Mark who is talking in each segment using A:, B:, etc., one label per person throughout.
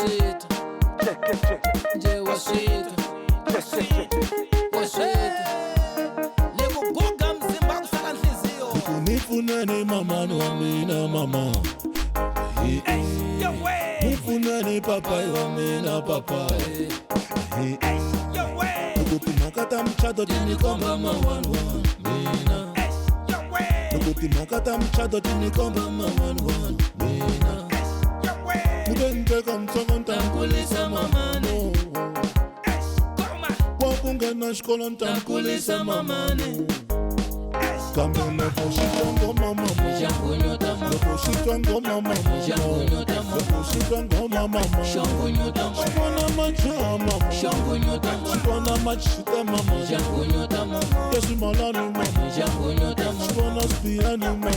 A: washita nje washita lekubuga mzimba kusaka nhliziyo
B: Nifunani mama wamina mama Nifunani papa wamina papa Nukuti makata mchado tinikomba mawanu mina Nukuti makata mchado tinikomba mawanu mina Nukente kamsongo ntankulisa mamane Wakungena shkolo ntankulisa mamane Kamena kushitwa ngoma mama Kushitwa ngoma mama Kushitwa ngoma mama Shikwana machama Shikwana machita mama Yesu malani mama Shikwana spiani mama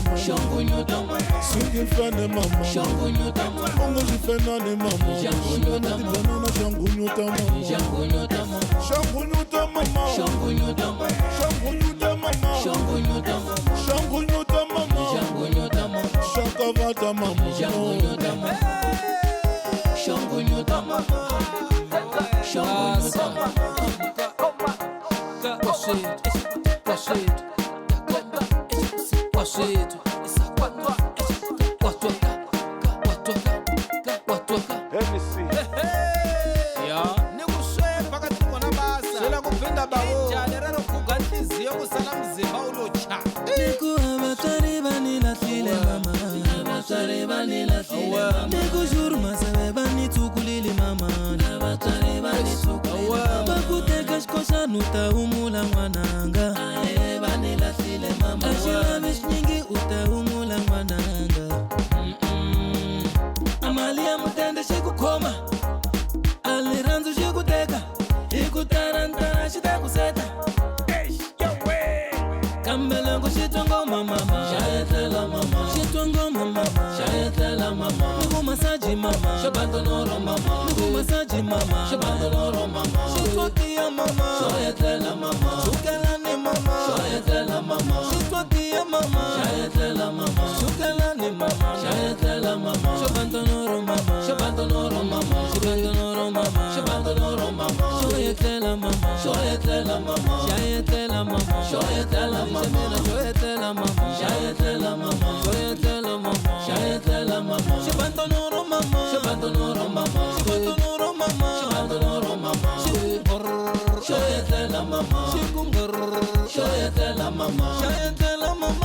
B: Singi fene mama Mungu jifenani mama Shikwana tibanana shangunyuta mama Shangunyuta mama Shangunyuta mama Shangunyuta mama Shakavata mama
A: Shangunyuta mama Shangunyuta mama
C: Niku jurma sabe bani tukulili mama Bakuteka shkosha nuta umula mwananga Ashila vishnyingi uta umula mwananga Amalia mutende shikukoma Aliranzu shikuteka Ikutarantara shita kuseta Kambelengu shitongo mama Shayetela mama Shitongo mama Shayetela mama Nuku masaji mama Shabandonoro mama Nuku masaji mama Shabandonoro mama Shitwakia mama Shayetela mama Shukelani mama Shayetela mama Shitwakia mama Shayetela mama Shukelani mama Shayetela mama Shabandonoro mama Shabandonoro mama Shabandonoro mama Shabandonoro mama Shayetela mama Shayetela mama Shayetela mama Shayetela mama Shayetela mama Shayetela mama Shayetela mama Shayetela mama Shabandonoro mama Shabandonoro mama Shabandonoro mama Shabandonoro mama Shayetela mama Shayetela mama Shayetela mama Shayetela mama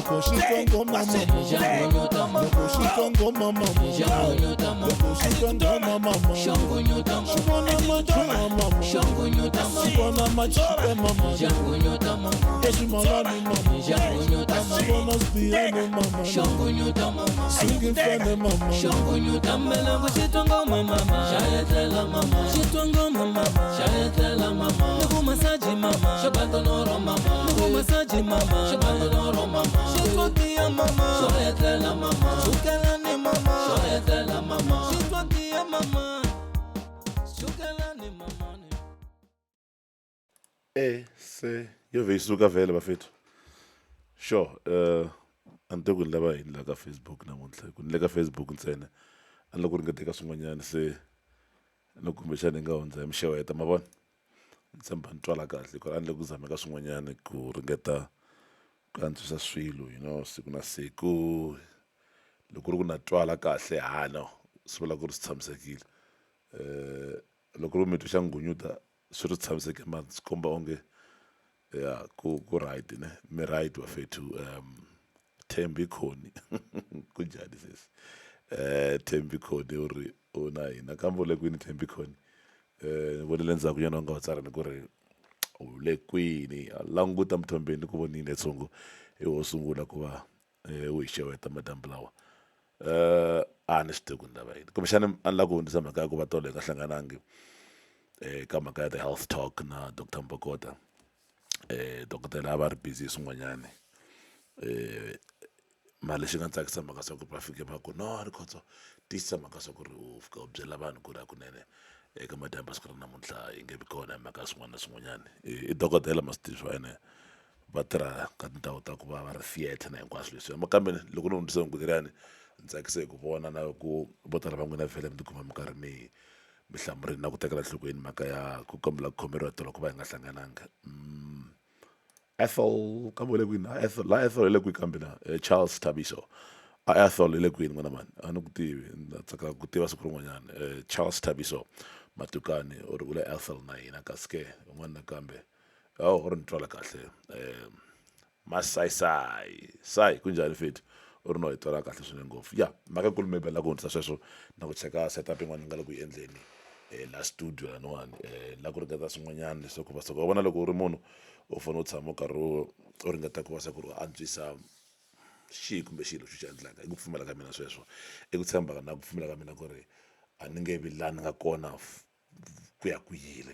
B: Kushitwa ngoma mama Kushitwa ngoma mama Kushitwa ngoma mama Shikwana machama mama Shikwana machita mama Yesu malani mama Shikwana spiani mama Singi fene mama
C: Kambelengu shitwa ngoma mama Shayetela mama Shitwa ngoma mama Shayetela mama Nuku masaji mama Shabandonoro mama Nuku masaji mama Shabandonoro mama Shitwakia mama Shayetela mama Shukelani mama Shayetela mama Shitwakia mama Shukelani mama
B: se yo veisuka vele bafethu sure ante kunlava yini la ka Facebook namuntlha kunle ka Facebook ntsena anloko ringeteka swin'wanyana se no kumbexana nga hundza mixeweta mavona ntshemba ni twala kahle ku anle ku zameka swin'wanyana ku ringeta ku antswisa swilo siku na siku loko ri ku na twala kahle hano swi vula ku ri swi tshamisekile loko ri mi twi xa ngunyuta swi ri tshamiseke ma swi komba onge ya ku right ne mi right bafethu Thembi Khoni kunjani sesi Thembi Khoni uri ona hina kambe le kwini Thembi Khoni vonile ndzhaku yena nga tsara ni ku ri u le kwini languta mthombeni ku vonile tsongo wo sungula ku va u xeweta madam Blawa a ni xiteku ndava yini kumbexana a ni la ku hundzisa mhaka ya ku va tole nga hlanganangi ka mhaka ya the health talk na Dr Mbokota dokodela a va ri busy swin'wanyani mali xi nga tsakisa mhaka swa ku ri va fike va ku no ri khotso tiyisisa mhaka swa ku ri u fika u byela vanhu ku ri hakunene eka madyambu siku ra namuntlha yi nge vi kona hi mhaka swin'wana na swin'wanyana i dokodela ma swi tivi swa yena va tirha ka tindhawu ta ku va va ri theatre na hinkwaswo leswi kambe loko ni hundzise hungutelani ni tsakise hi ku vona na ku vo tala va n'wina vhele mi tikuma mi karhi mi hlamurini na ku tekela nhlokweni mhaka ya ku kombela ku khomeriwa tolo ku va hi nga hlangananga Ethel kambe u le kwini la Ethel hi le kwihi kambe na Charles Tabiso Ethel hi le kwini n'wana mani a ni ku tivi na tsakela ku tiva siku rin'wanyana Charles Tabiso matukani u le Ethel na hina kasi ke un'wana nakambe u ri ni twala kahle masai kunjhani fethu u ri no hi twala kahle swinene ngopfu ya mhaka kulu maybe la ku hundzisa sweswo na ku cheka setup yin'wana ni nga le ku yi endleni la studio laniwani la ku ringeta swin'wanyana leswaku va soko va vona loko u ri munhu u fanele u tshama u karhi u ringeta ku va se ku ri u antswisa xihi kumbe xilo xi xi endlaka i ku pfumela ka mina sweswo i ku tshemba na ku pfumela ka mina ku ri a ni nge vi laha ni nga kona ku ya ku yile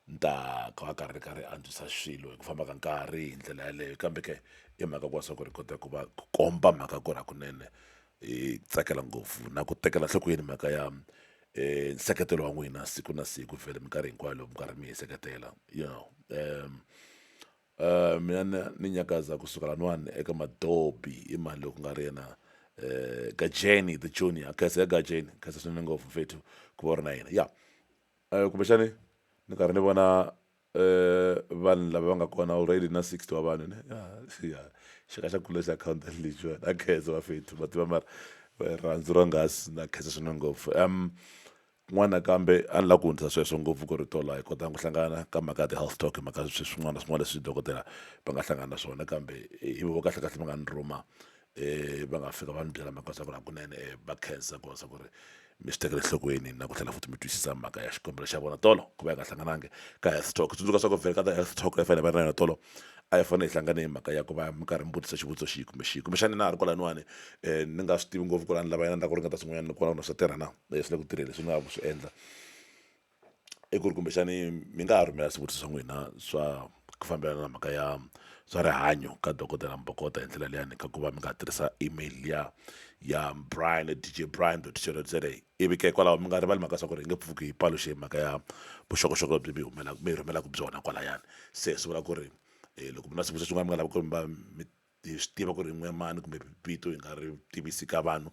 B: ni ta ka va karhi antswisa swilo hi ku famba ka nkarhi hi ndlela yaleyo kambe ke i mhaka ku va swa ku ri kota ku va ku komba mhaka ku ri hakunene hi tsakela ngopfu na ku tekela nhlokweni mhaka ya nseketelo wa n'wina siku na siku vhele minkarhi hinkwayo loko mi karhi mi hi seketela mina ni nyakaza kusuka laniwani eka madobi i mani loko nga ri yena Gajeni the junior khaisa ya Gajeni khaisa swinene ngopfu fethu ku va ri na yena ya kumbexani ni karhi ni vona vanhu lava va nga kona already na 60 wa vanhu ne ya xaka xa kula xa account lexiwani a khensa va fethu va tiva mara rhandzu ra ngasi na khensa swinene ngopfu n'wana kambe a ni la ku hundzisa sweswo ngopfu ku ri tola hi kotanga ku hlangana ka mhaka ya ti-health talk hi mhaka swin'wana na swin'wana leswi dokodela va nga hlangana na swona kambe i vo kahlekahle va nga ni rhuma va nga fika va ni byela mhaka swa ku ri hakunene va khensa ku va swa ku ri mi swi tekele enhlokweni na ku tlhela futhi mi twisisa mhaka ya xikombelo xa vona tolo ku va hi nga hlanganangi ka health talk tsundzuka swa ku vhele ka ta-health talk ya fanele va ri na yona tolo a yi fanele hi hlangane hi mhaka ya ku va mi karhi mi vutisa xivutiso xihi kumbexani na ha ri kwalaniwani ni nga swi tivi ngopfu ku lani lava yena nda ku ringeta swin'wanyana ku na swa tirha na leswi le ku tirheni leswi nga swi endla i ku ri kumbexani mi nga ha rhumela swivutiso swa n'wina swa ku fambelana na mhaka ya swa rihanyo ka dokodela Mbokota hi ndlela liyani ka ku va mi nga tirhisa email ya brian@djbrian.co.za ivi ke kwalaho mi nga rivali mhaka swa ku ri hi nge pfuki hi paluxe mhaka ya vuxokoxoko lebyi mi hi rhumelaka byona kwalayani se swi vula ku ri loko mi na swivutiso swin'wana mi nga lava ku ri hi swi tiva ku ri n'we mani kumbe vito hi nga ri tivisi ka vanhu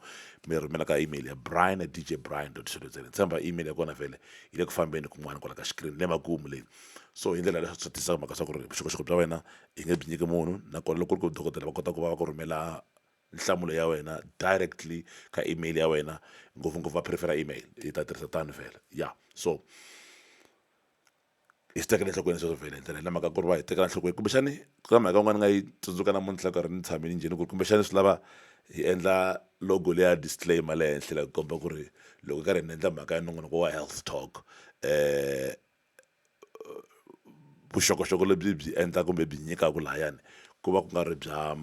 B: mi rhumela ka email ya brian@djbrian.co.za ni tshemba email ya kona vhele yi le ku fambeni kun'wana kwala ka xikirini le makumu leyi so hi ndlela leswi swi tisaka mhaka swa ku ri vuxokoxoko bya wena hi nge byi nyiki munhu nakona loko ku ri ku dokodela va kota ku va ku rhumela nhlamulo ya wena directly ka email ya wena ngopfungopfu va prefera email hi ta tirhisa tani vhele ya so hi swi tekela enhlokweni sweswo vhele hi ndlela hi lamaka ku ri va hi tekela nhlokweni kumbexani ka mhaka un'wana ni nga yi tsundzuka namuntlha karhi ni tshamile njheni ku ri kumbexani swi lava hi endla logo leya disclaimer le henhla ku komba ku ri loko hi karhi hi endla mhaka ya nongonoko wa health talk vuxokoxoko lebyi byi endla kumbe byi nyikaka lahayani ku va ku nga ri bya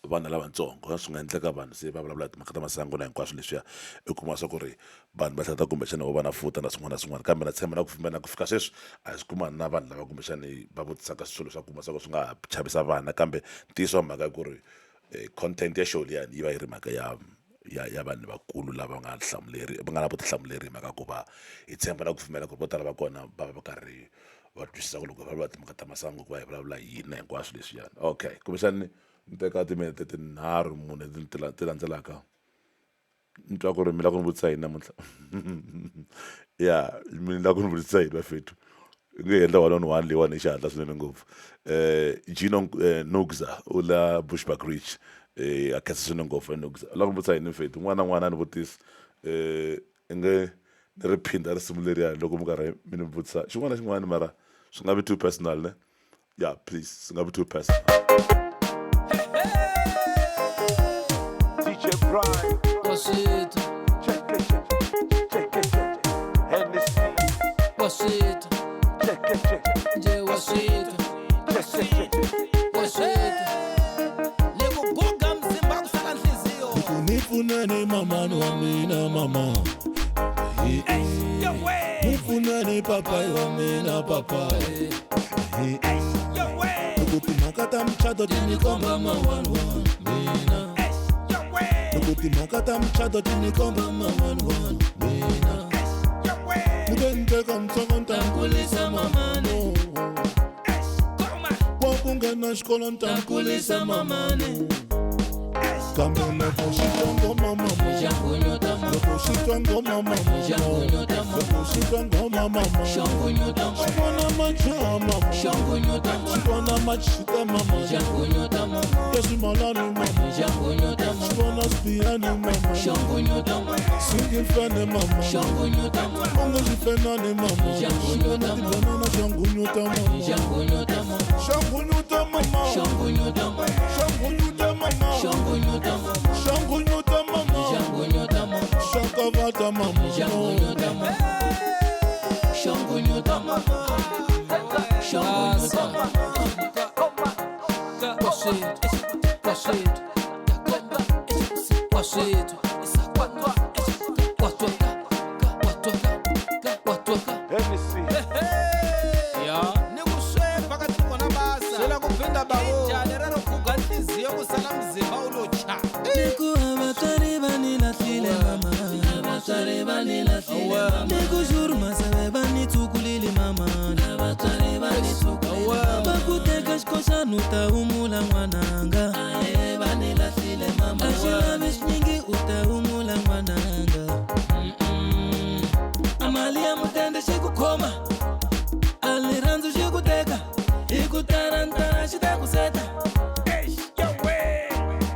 B: vana lavatsongo swi nga endleka vanhu se va vulavula timhaka ta masangu na hinkwaswo leswiya i kuma swa ku ri vanhu va hleketa kumbexani vo va na futa na swin'wana na swin'wana kambe na tshemba na ku fika sweswi a hi swi kumani na vanhu lava kumbexani va vutisaka swilo swa kuma swa ku swi nga ha chavisa vana kambe ntiyiso wa mhaka ku ri content ya show liyani yi va yi ri mhaka ya vanhu vakulu lava nga na vutihlamuleri hi mhaka ku va hi tshemba na ku pfumela ku ri vo tala va kona va va va karhi va twisisa ku loko va vulavula timhaka ta masangu ku va hi vulavula yini hinkwaswo leswiyani okay kumbexani ni teka timinete tinharhu mune ti landzelaka ni twa ku ri mi la ku ni vutisa yini namuntlha ya mi la ku ni vutisa yini vafethu i nge endla one on one leyiwani hi xihatla swinene ngopfu Gino Nugza u la Bushbuck Ridge a khensa swinene ngopfu Nugza u la ku ni vutisa yini fethu n'wana na n'wana a ni vutisa i nge ni ri phinda risimu leriyani loko mi karhi mi ni vutisa xin'wana na xin'wana mara swi nga vi too personal ne yeah please swi nga vi too personal
A: Brian,
C: Washita,
A: check it. Hennessy,
C: Washita,
A: check.
C: nje Washita, Washita.
A: Lego boga mzimba kusaka nhliziyo.
C: Nifunane mama wa mina mama. Nifunane papa wa mina papa. Nukuti makata mchado tinikomba ma 1-1 mina. Nukuti makata mchado tinikomba ma 1-1 mina. Mugente kamsongo ntamkulisa mamane. Wakungena shkolo ntamkulisa mamane. Kamela kushitwa mama Jangunyota mama kushitwa mama kushitwa mama Jangunyota mama machama Jangunyota mama machita mama Jangunyota mama Yesu malani mama Jangunyota mama spiani mama Jangunyota mama singi fane mama Jangunyota mama ongo jifenani mama Jangunyota mama Jangunyota mama Jangunyota mama Jangunyota mama Jangunyota mama Jangunyota mama Jangunyota mama Jangunyota mama Jangunyota mama Shakavata mama Jangunyota mama Jangunyota mama Jangunyota mama
A: Nuta umula mwananga Ashila mishningi uta umula mwananga Amalia mutende shikukoma Aliranzu shikuteka Ikutarantara shita kuseta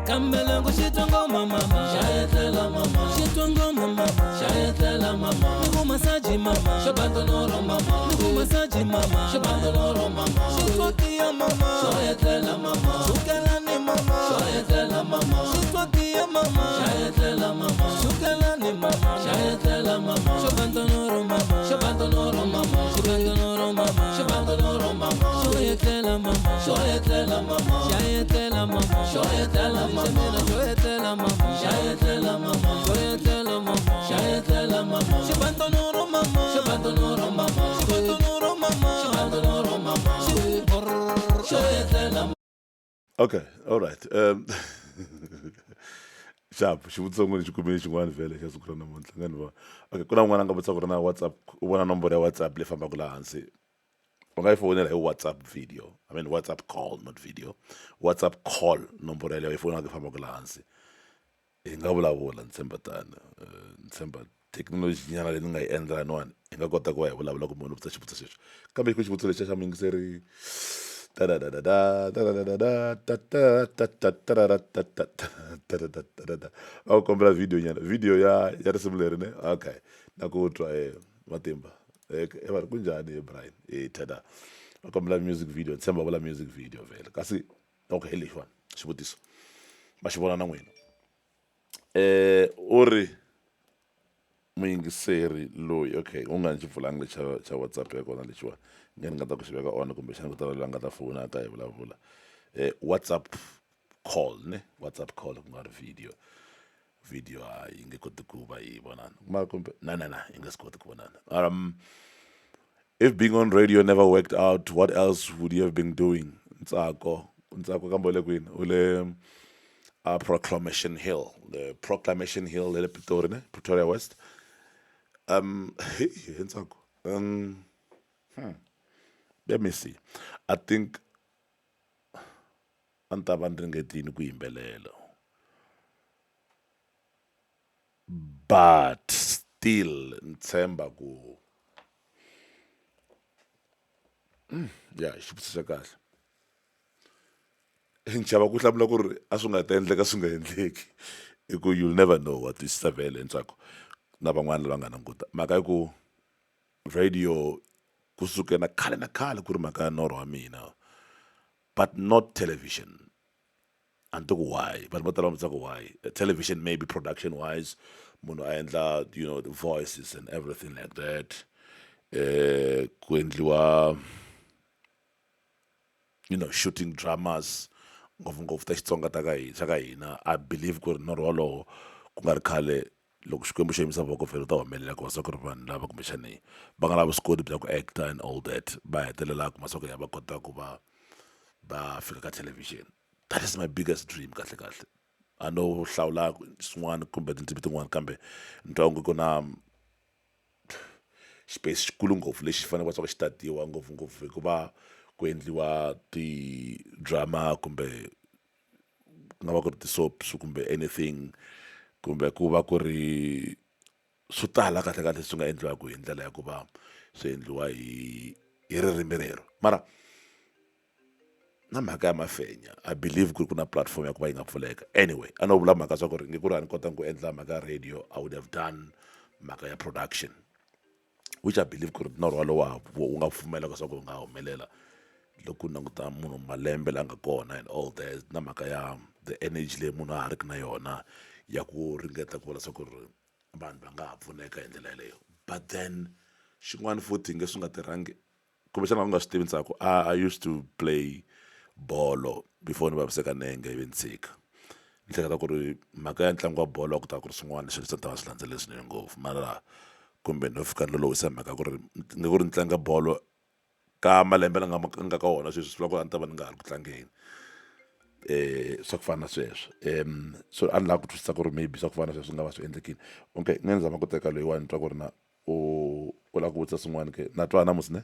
A: Kambelengo shitongo mama Shayetela mama Shitongo mama Shayetela mama Nugu masaji mama Shabandonoro mama Nugu masaji mama Shabandonoro mama Shitwakia mama Shayetela mama Shukelani mama Shayetela mama Shitwakia mama Shayetela mama Shukelani mama Shayetela mama Shabandonoro mama Shabandonoro mama Shabandonoro mama Shabandonoro mama Shayetela mama Shayetela mama Shayetela mama Shayetela mama Shayetela mama Shayetela mama Shayetela mama Shayetela mama Shabandonoro mama Shabandonoro mama Shabandonoro mama Shabandonoro mama Shayetela.
B: Okay, all right. Sharp, xivutiso n'wini xi kumile xin'wana vhele xa siku ra namuntlha ngani va. Okay, ku na n'wana a nga vutisa ku ri na WhatsApp, u vona nomboro ya WhatsApp leyi fambaka laha hansi. U nga yi fonela hi WhatsApp video. I mean WhatsApp call, not video. WhatsApp call nomboro yaleyo yi fonaka yi fambaka laha hansi. Hi nga vulavula ni tshemba tani. Ni tshemba thekinoloji nyana leyi ni nga yi endla yin'wani hi nga kota ku va hi vulavula ku munhu u vutisa xivutiso xexo. Kambe ku xivutiso lexi xa mingiseri a kombela video nyana video ya risimu leri ne okay na ku twa matimba vari kunjhani Brian tada a kombela music video tshemba vula music video vele kasi okay hi lexiwani xivutiso ma xi vona na n'wina u ri muyingiseri loyi okay u nga ni xi pfulanga xa WhatsApp ya kona lexiwani nge ni nga ta ku xi veka on kumbexana ku ta loyi a nga ta fona ta hi vulavula WhatsApp call ne WhatsApp call ku nga ri video yi nge koti ku va yi vonana mara kumbe na yi nga swi koti ku vonana if being on radio never worked out what else would you have been doing ntsako kambe u le kwini u le Proclamation Hill, the Proclamation Hill, le Pretoria West. Let me see. I think antabanringetini kuimbelela. But still ntshemba ku yeah, xivutiso kahle. Nchava ku hlamula ku ri a swi nga ta endleka swi nga endleki hi ku you'll never know what is vele endzhaku na van'wana lava nga languta mhaka yi ku radio kusuke na khale ku ri mhaka ya norho wa mina but not television and why but what I'm saying why television maybe production wise munhu a endla you know the voices and everything like that ku endliwa you know shooting dramas ngopfungopfu ta Xitsonga ta ka hina I believe ku ri norho wolowo ku nga ri khale loko xikwembu xo yimisa voko vhele ta humelela ku va ku ri vanhu lava kumbexani va nga na vuswikoti bya ku acta and all that va hetelela ku masiku ya va kota ku va ba fika ka television. That is my biggest dream kahle kahle. I know hlawula swin'wana kumbe tintivi tin'wana kambe ndyangu ku na space xikulu ngopfu lexi fanele va xi tatiwa ngopfungopfu hikuva ku endliwa ti-drama kumbe ku nga va ku ri ti-soaps kumbe anything kumbe ku va ku ri swo tala kahle kahle swi nga endliwaka hi ndlela ya ku va swi endliwa hi ririmi rero mara na mhaka ya mafenya I believe ku ri ku na platform ya ku va yi nga pfuleka anyway a no vula mhaka swa ku ri nge ku ri a ni kotanga ku endla mhaka ya radio I would have done mhaka ya production which I believe ku ri norho walowa wu nga pfumela ka swa ku wu nga humelela loko languta munhu malembe la nga kona and all that na mhaka ya the energy leyi munhu a ha riki na yona ya ku ringeta ku vula swa ku ri vanhu va nga ha pfuneka hi ndlela yeleyo but then xin'wana futhi nge swi nga tirhangi kumbexana va nga swi tivi ntsako I used to play bolo before ni vaviseka nenge ivi ni tshika ni hleketa ku ri mhaka ya ntlangu wa bolo ku ta ku ri swin'wana leswi swi ta va swi landzelela swinene ngopfu mara kumbe no fika ni lolohisa mhaka ku ri nge ku ri ni tlanga bolo ka malembe la nga ka wona sweswi swi vula ku a ni ta va ni nga ha ri ku tlangeni swa ku fana na sweswo so a ni lava ku twisisa ku ri maybe swa ku fana na sweswo swi nga va swi endlekile okay ni zama ku teka loyiwani ni twa ku ri na u lava ku vutisa swin'wana ke na twa namusi ne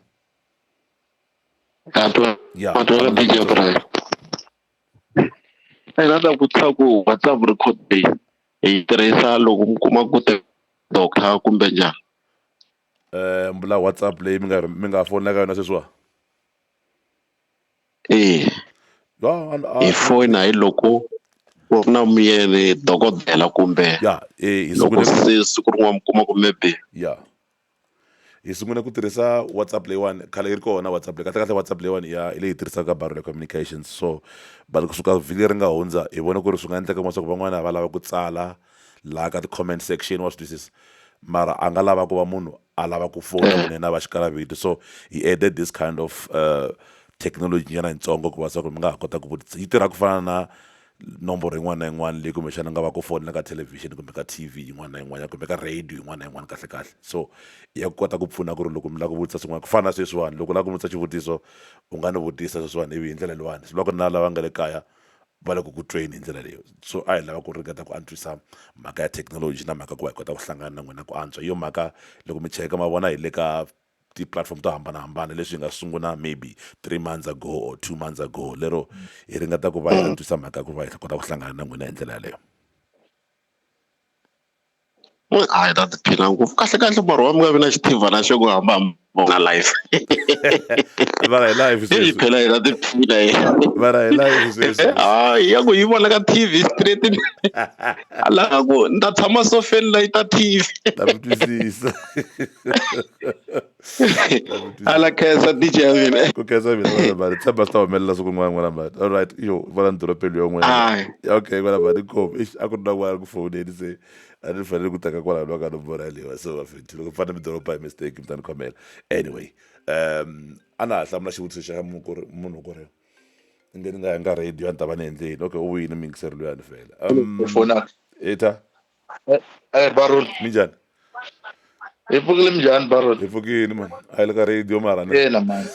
D: Yeah, DJ Brian. I rhandza ku vutisa ku WhatsApp record leyi hi tirhisa loko mi kuma ku doctor kumbe njhani
B: mbula WhatsApp leyi mi nga fonela ka yona sweswiwa
D: hi fona hi loko ku ri na muyeni dokodela kumbe loko se siku rin'wana mi kuma ku maybe
B: hi sungula ku tirhisa WhatsApp leyiwani khale yi ri kona WhatsApp leyi kahlekahle WhatsApp leyiwani hi leyi tirhisaka barrier communications so but kusuka vhiki ri nga hundza hi vona ku ri swi nga endleka leswaku van'wana va lava ku tsala laha ka ti-comment section wa swi twisisa mara a nga lava ku va munhu a lava ku fona kunene va xikalavito so he added this kind of technology nyana yitsongo ku va swa ku mi nga ha kota ku vutisa yi tirha ku fana na nomboro yin'wana na yin'wana leyi kumbexana nga va ku fonela ka television kumbe ka TV yin'wana na yin'wana kumbe ka radio yin'wana na yin'wana kahle kahle so ya kota ku pfuna ku ri loko mi lava ku vutisa swin'wana ku fana na sweswiwani loko u lava ku vutisa xivutiso u nga ni vutisa sweswiwani ivi hi ndlela leyiwani swi vula ku ri na lava nga le kaya va le ku ku tweni hi ndlela leyo so a hi lava ku ringeta ku antswisa mhaka ya technology na mhaka ku va hi kota ku hlangana na n'wina ku antswa hi yo mhaka loko mi cheka ma vona hi le ka ti-platform to hambanahambana leswi hi nga sungula maybe 3 months ago or 2 months ago lero hi ringeta ku va hi antswisa mhaka ku va hi kota ku hlangana na n'wina hi ndlela yaleyo
D: hayi ta tiphina ngopfu kahlekahle mara wa mi nga vi na xitivana xo ku hambahambana live
B: mara hi live
D: hi phela hi ta tiphina
B: mara hi live sweswi
D: hayi ya ku yi vona ka TV straight ala ku ni ta tshama sofeni la yi ta TV
B: ta mi twisisa
D: ala khensa DJ mina
B: ku khensa mina mara tshemba swi ta humelela siku rin'wana n'wana mara all right yo vona ni doropeni yo n'wena okay n'wana mara ni khomi a ku ri na n'wana ku fowuneni se a ni fanele ku teka kwalaho lwa ka nomboro yaleyiwa so vafethi loko fanele mi doropa hi mistake mi ta ni khomela anyway a na ha hlamula xivutiso xa munhu ku ri nge ni nga yanga radio a ni ta va ni endleni okay u wini mingiseri luyani fela eta
C: Baron
B: minjhani
C: hi pfukile minjhani Baron
B: hi pfukini mani a yi le ka radio mara
C: ina mani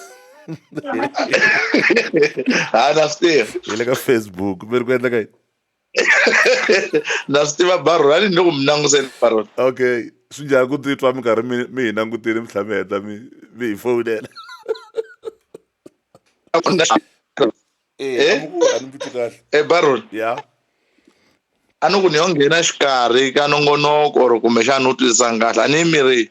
C: na swi tiva
B: hi le ka Facebook mi ri ku endla ka yini
C: na swi tiva Baron a ni le ku mi languseni Baron
B: okay swi njhani ku titwa mi karhi mi hi langutile mi tlhela mi heta mi hi fowunela a ni titwi kahle
C: Baron
B: ya
C: a ni ku ni yo nghena xikarhi ka nongonoko or kumbexana u twisisanga kahle a ni miri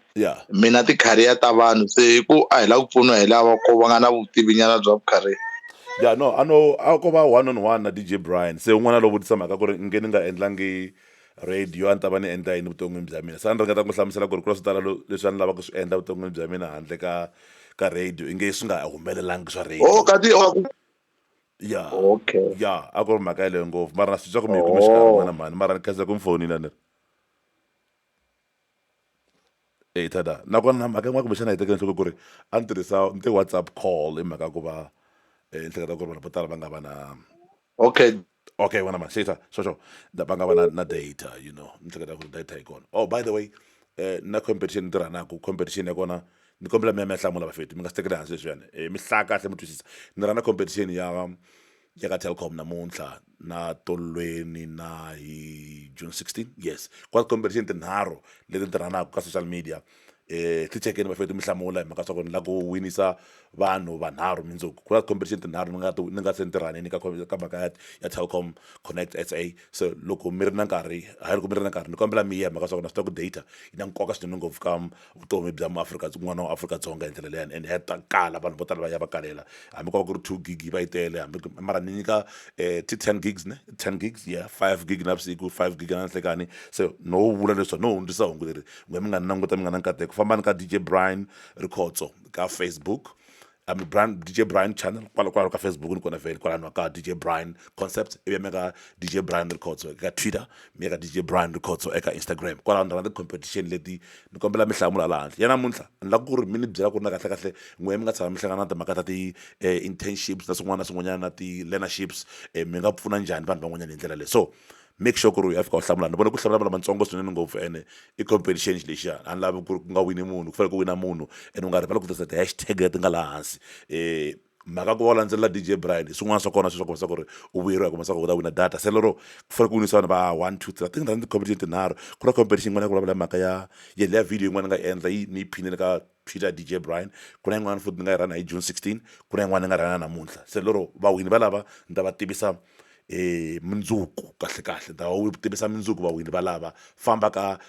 C: mina ti-career ta vanhu se hi ku a hi lava ku pfuniwa hi lava ko va nga na vutivi nyana bya vukhariya
B: no a ko va one on one na DJ Brian se un'wana lo vutisa mhaka ku ri nge ni nga endlangi radio a ni ta va ni endla yini vuton'wini bya mina se a ni ringeta ku hlamusela ku ri ku na swo tala leswi a ni lavaka swi endla vuton'wini bya mina handle ka radio i nge swi nga humelelangi swa radio
C: okay
B: a ku ri mhaka yeleyo ngopfu mara na swi twa ku mi yi kume xikarhi n'wana mani mara ni khensa ku mi fonile ni tada nakona na mhaka yin'wana kumbexana hi tekela nhloko ku ri a ni tirhisa ni te WhatsApp call hi mhaka ku va ni hleketa ku ri vanhu vo tala va nga va na okay wena mani xisa sweswo va nga va na data you know ni hleketa ku ri data yi kona oh by the way na competition ni tirha naku competition ya kona ni kombela mi ya mi ya hlamula bafethu mi nga swi tekeli hansi leswiyani mi hlaya kahle mi twisisa ni rana competition ya ka Telkom namuntlha na Tolweni na hi June 16 yes kwa competition tinharhu leti ti ranaka ka social media ti chekeni bafethu mi hlamula hi mhaka swa ku ni la ku winisa vanhu vanharhu mindzuku ku na competition tinharhu ni nga se ni tirhaneni ka mhaka ya Telkom Connect SA so loko mi ri na nkarhi hayi loko mi ri na nkarhi ni kombela mi ya hi mhaka swa ku na swi tiva ku data yi na nkoka swinene ngopfu ka vutomi bya n'wana wa Afrika-Dzonga hi ndlela leyani and heta kala vanhu vo tala va ya va kalela hambi ko va ku ri 2 gig va yi tele hambi mara ni nyika ti 10 gigs ne 10 gigs yeah 5 gig navusiku 5 gig na nhlekani so no vula leswaku no hundzisa hungu leri n'we mi nga ni languta mi nga na nkateko fambani ka DJ Brian Rikhotso ka Facebook DJ Brian channel kwala ka Facebook ni kona vele kwala ka DJ Brian concept ibe meka DJ Brian Rikhotso ka Twitter meka DJ Brian Rikhotso eka Instagram kwala ndana the competition leti ni kombela mi hlamula la handle yana namuntlha ni la ku ri mi ni byela ku ri na kahle kahle n'we mi nga tshama mi hlangana na timhaka ta ti internships na swin'wana na swin'wanyana na ti learnerships mi nga pfuna njhani vanhu van'wanyana hi ndlela leyi so make sure ku ri u ya fika u hlamula ni vona ku hlamula lamatsongo swinene ngopfu ene i competition lexiya a ni lavi ku nga wini munhu ku fanele ku wina munhu ene u nga rivala ku tirhisa ti-hashtag leti nga laha hansi mhaka ku va u landzelela DJ Brian swin'wana swa kona swi swa ku ri u vuyeriwa hi kuma swa ku u ta wina data se lero ku fanele ku winisa vanhu va 1 2 3 I think rani ti-competition tinharhu ku na competition yin'wana ya ku vulavula mhaka ya leya video yin'wana ni nga endla ni yi phinile ka Twitter DJ Brian ku na yin'wana futhi ni nga yi rana hi June 16 ku na yin'wana ni nga rana namuntlha se lero vawini va lava ni ta va tivisa mindzuku kahle ta wu tivisa mindzuku vawini va lava famba ka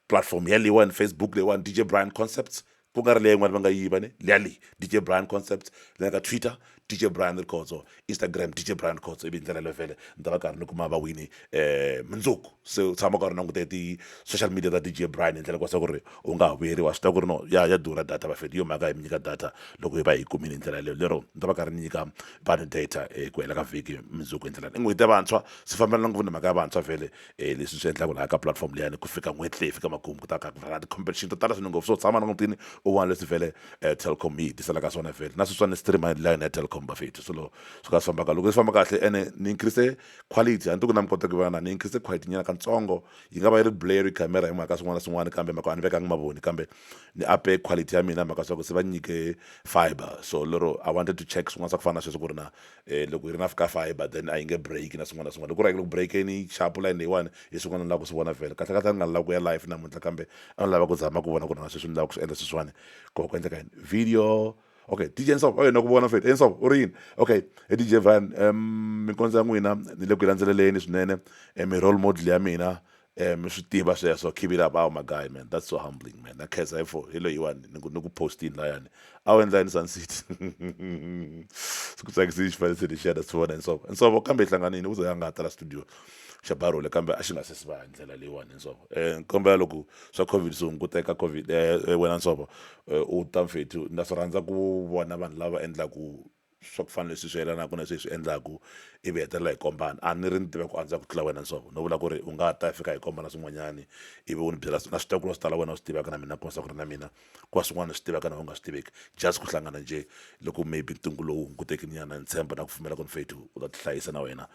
B: platform ya leyiwani Facebook leyiwani DJ Brian Concepts ku nga ri leyi yin'wana va nga yiva ne leya leyi DJ Brian Concepts leyi ka Twitter DJ Brian Rikhotso Instagram DJ Brian Rikhotso ivi ndlela leyo vhele ni ta va karhi ni kuma vawini mindzuku se u tshama karhi langute ti-social media ta DJ Brian hi ndlela kwasa ku ri u nga vuyeriwa swi tiva ku ri no ya durha data bafeti yo mhaka hi mi nyika data loko hi va hi kumile hi ndlela leyo lero ni ta va karhi ni nyika vanhu data ku hela ka vhiki mindzuku hi ndlela leyi n'hweti ya vantshwa swi fambelana ngopfu ni mhaka ya vantshwa vhele leswi swi endlaka laha ka platform liyani ku fika n'hweti leyi fika makumu ku ta ka ti-competition to tala swinene ngopfu so tshama langutini u vona leswi vhele Telkom yi tiselaka swona vhele na swi swa ni stream line ya Telkom bafethu so lo swi ka swi famba loko swi famba kahle ene ni increase quality a ni tiku na mi kota ku vana ni increase quality nyana katsongo yi nga va yi ri blurry camera hi mhaka swin'wana na swin'wana kambe mhaka a ni vekangi mavoni kambe ni ape quality ya mina mhaka swa ku se va nyike fiber so lero I wanted to check swin'wana swa ku fana na sweswo ku ri na loko yi ri na fika fiber then a yi nge break na swin'wana na swin'wana loko ku ri loko break ni sharp line leyiwani hi swin'wana ni lava ku swi vona vhele kahle kahle ni nga lava ku ya live namuntlha kambe a ni lava ku zama ku vona ku ri na sweswi ni lava ku swi endla sweswiwani ku endleka yini video okay DJ Nsovo oye no ku vona fethu Nsovo u ri yini okay DJ Van minkondzo ya n'wina ni le ku landzeleleni swinene mi role model ya mina mi swi tiva sweswo keep it up oh my guy man that's so humbling man na khensa hi for hi loyiwani ni ku postini layani a wu endlani Sun City swi ku tsakisi xifaniso lexiya na swi vona Nsovo kambe hi hlanganini u ze a nga ta la studio xa barole kambe a xi nga se siva hi ndlela leyiwani Nsovo kombela loko swa covid swi hunguteka covid wena Nsovo u ta mfethu na swi rhandza ku vona vanhu lava endlaku swa ku fana leswi swi yelanaka na leswi hi swi endlaku ivi hetelela hi kombana a ni ri ni tiva ku andzela ku tlula wena Nsovo no vula ku ri u nga ta fika hi komba na swin'wanyani ivi u ni byela na swi tiva ku ri swi tala wena u swi tivaka na mina kumasa ku ri na mina ku va swin'wana swi tivaka na u nga swi tiveki just ku hlangana njhe loko maybe ntungu lowu hungutekininyana ni tshemba na ku pfumela ku ni fethu u ta tihlayisa na wena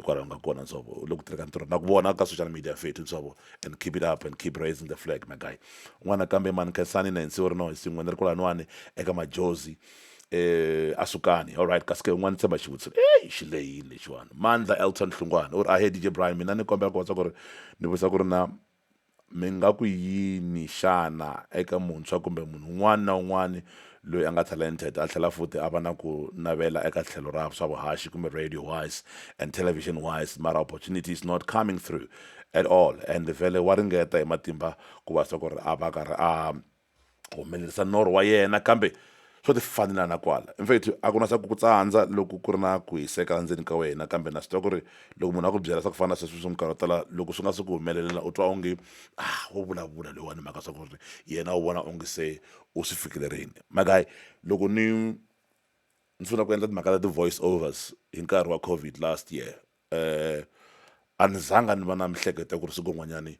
B: kwalaho nga kona Nsovo loko tirheka ntirho na ku vona ka social media fethu Nsovo and keep it up and keep raising the flag my guy n'wana kambe mani khensani na hinsi u ri no hi sin'wini ri kulaniwani eka majozi asukani all right kasi ke un'wana tshemba xivutiso xi lehile lexiwani Mandla Elton Hlungwana u ri ahe DJ Brian mina ni kombela ku vutisa ku ri ni vutisa ku ri na mi nga ku yini xana eka muntshwa kumbe munhu un'wana na un'wana loyi a nga talented a tlhela futhi a va na ku navela eka tlhelo ra swa vuhaxi kumbe radio wise and television wise mara opportunity is not coming through at all and vhele wa ringeta hi matimba ku va swa ku ri a va karhi a humelerisa norho wa yena kambe swo ti fanela na kwala in fact a ku na swa ku tsandza loko ku ri na ku hiseka endzeni ka wena kambe na swi tiva ku ri loko munhu a ku byela swa ku fana na sweswi swi minkarhi yo tala loko swi nga swi ku humelelela u twa onge wo vulavula loyiwani mhaka swa ku ri yena u vona onge se u swi fikelerini magayi loko ni sungula ku endla timhaka ta ti-voice overs hi nkarhi wa COVID last year a ni zanga ni va na mihleketo ku ri siku rin'wanyani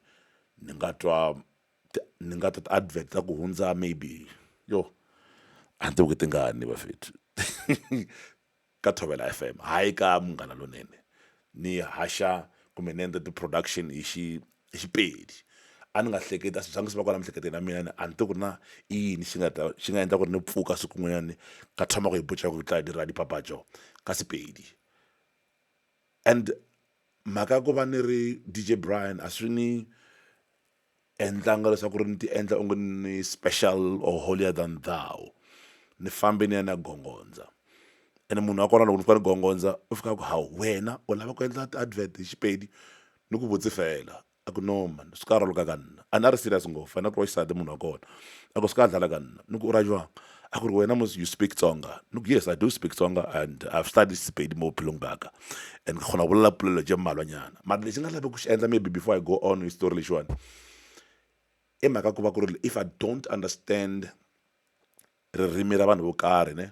B: ni nga twa ti-advert ta ku hundza maybe yo a ni tivi ku tingani bafethu ka Thobela FM hayi ka Munghana Lonene ni haxa kumbe ni endla ti-production hi xipedi a ni nga hleketi a swi zangi swi va kwala miehleketweni ya mina a ni ti ku ri na i yini xi nga endla ku ri ni pfuka siku n'wanyani ka thoma ku hi boxa ku tla dira dipapatsho ka Sepedi. And mhaka ku va ni ri DJ Brian a swi ni endlanga leswaku ri ni ti endla onge ni special or holier than thou, ni fambe ni ya na gongondza. Ene munhu wa kona loko ni fika ni gongondza u fika ku hawu wena u lava ku endla ti-advert hi Xipedi, ni ku vutsi fela a ku no man swi ka roloka ka nna a ni ri serious ngopfu a ni ri wa xisati munhu wa kona a ku swi ka dlala ka nna ni ku u ra jwang a ku ri wena mos you speak Tsonga ni ku yes I do speak Tsonga and I've studied Sepedi mo bophelong baka and ke kgona go bolela polelo je mmalwanyana mara lexi nga lave ku xi endla maybe before I go on with story lexiwani i mhaka ku va ku ri if I don't understand ririmi ra vanhu vo karhi ne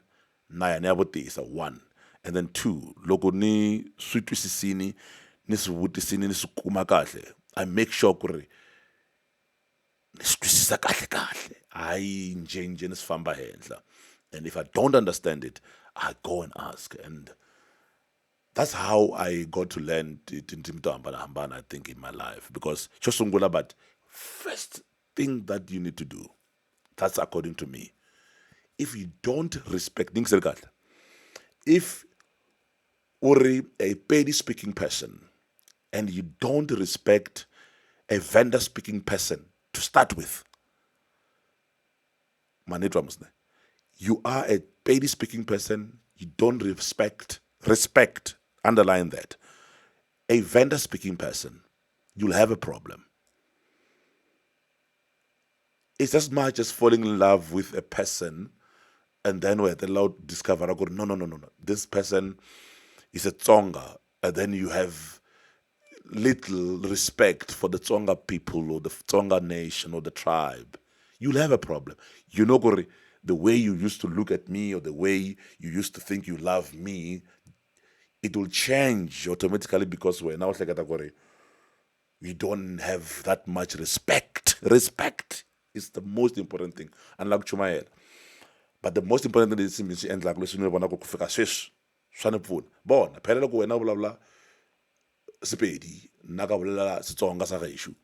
B: na ya ni ya vutisa one, and then two loko ni swi twisisini ni swi vutisini ni swi kuma kahle I make sure ku ri ni swi twisisa kahle kahle hayi njhenjhe ni swi famba henhla, and if I don't understand it I go and ask, and that's how I got to learn tindzimi to hambanahambana I think in my life, because xo sungula but first thing that you need to do, that's according to me, if you don't respect if uri a Pedi speaking person and you don't respect a vendor speaking person to start with, you are a Pedi speaking person, you don't respect, underline that, a vendor speaking person, you'll have a problem. It's as much as falling in love with a person and then we're allowed to discover, no. This person is a Tsonga, and then you have little respect for the Tsonga people or the Tsonga nation or the tribe. You'll have a problem. You know, the way you used to look at me or the way you used to think you love me, it will change automatically because we're now like we don't have that much respect. Respect is the most important thing. Unlike Chumayel. But the most important thing is to end like listen when I go fika sweswi swa ni pfuna bona phela loko wena vulavula Sepedi nna ka bolela Setsonga sa gaešo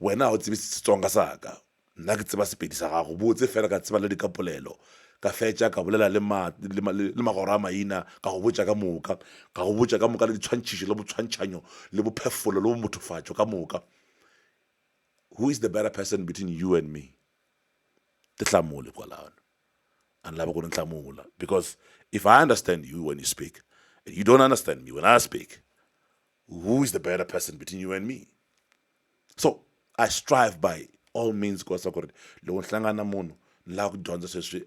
B: wena o tsebe Setsonga sa ka nna ke tseba Sepedi sa gago botse fela ka tseba le dikapolelo ka fetša ka bolela le magoro a maina ka go botša ka moka le ditshwantšhišo le botshwantšhanyo le bophefolo le bo mothofatšo ka moka. Who is the better person between you and me? Tihlamule kwalano. Because if I understand you when you speak, and you don't understand me when I speak, who is the better person between you and me? So I strive by all means ku loko ni hlangana na munhu ni lava ku dyondza sweswi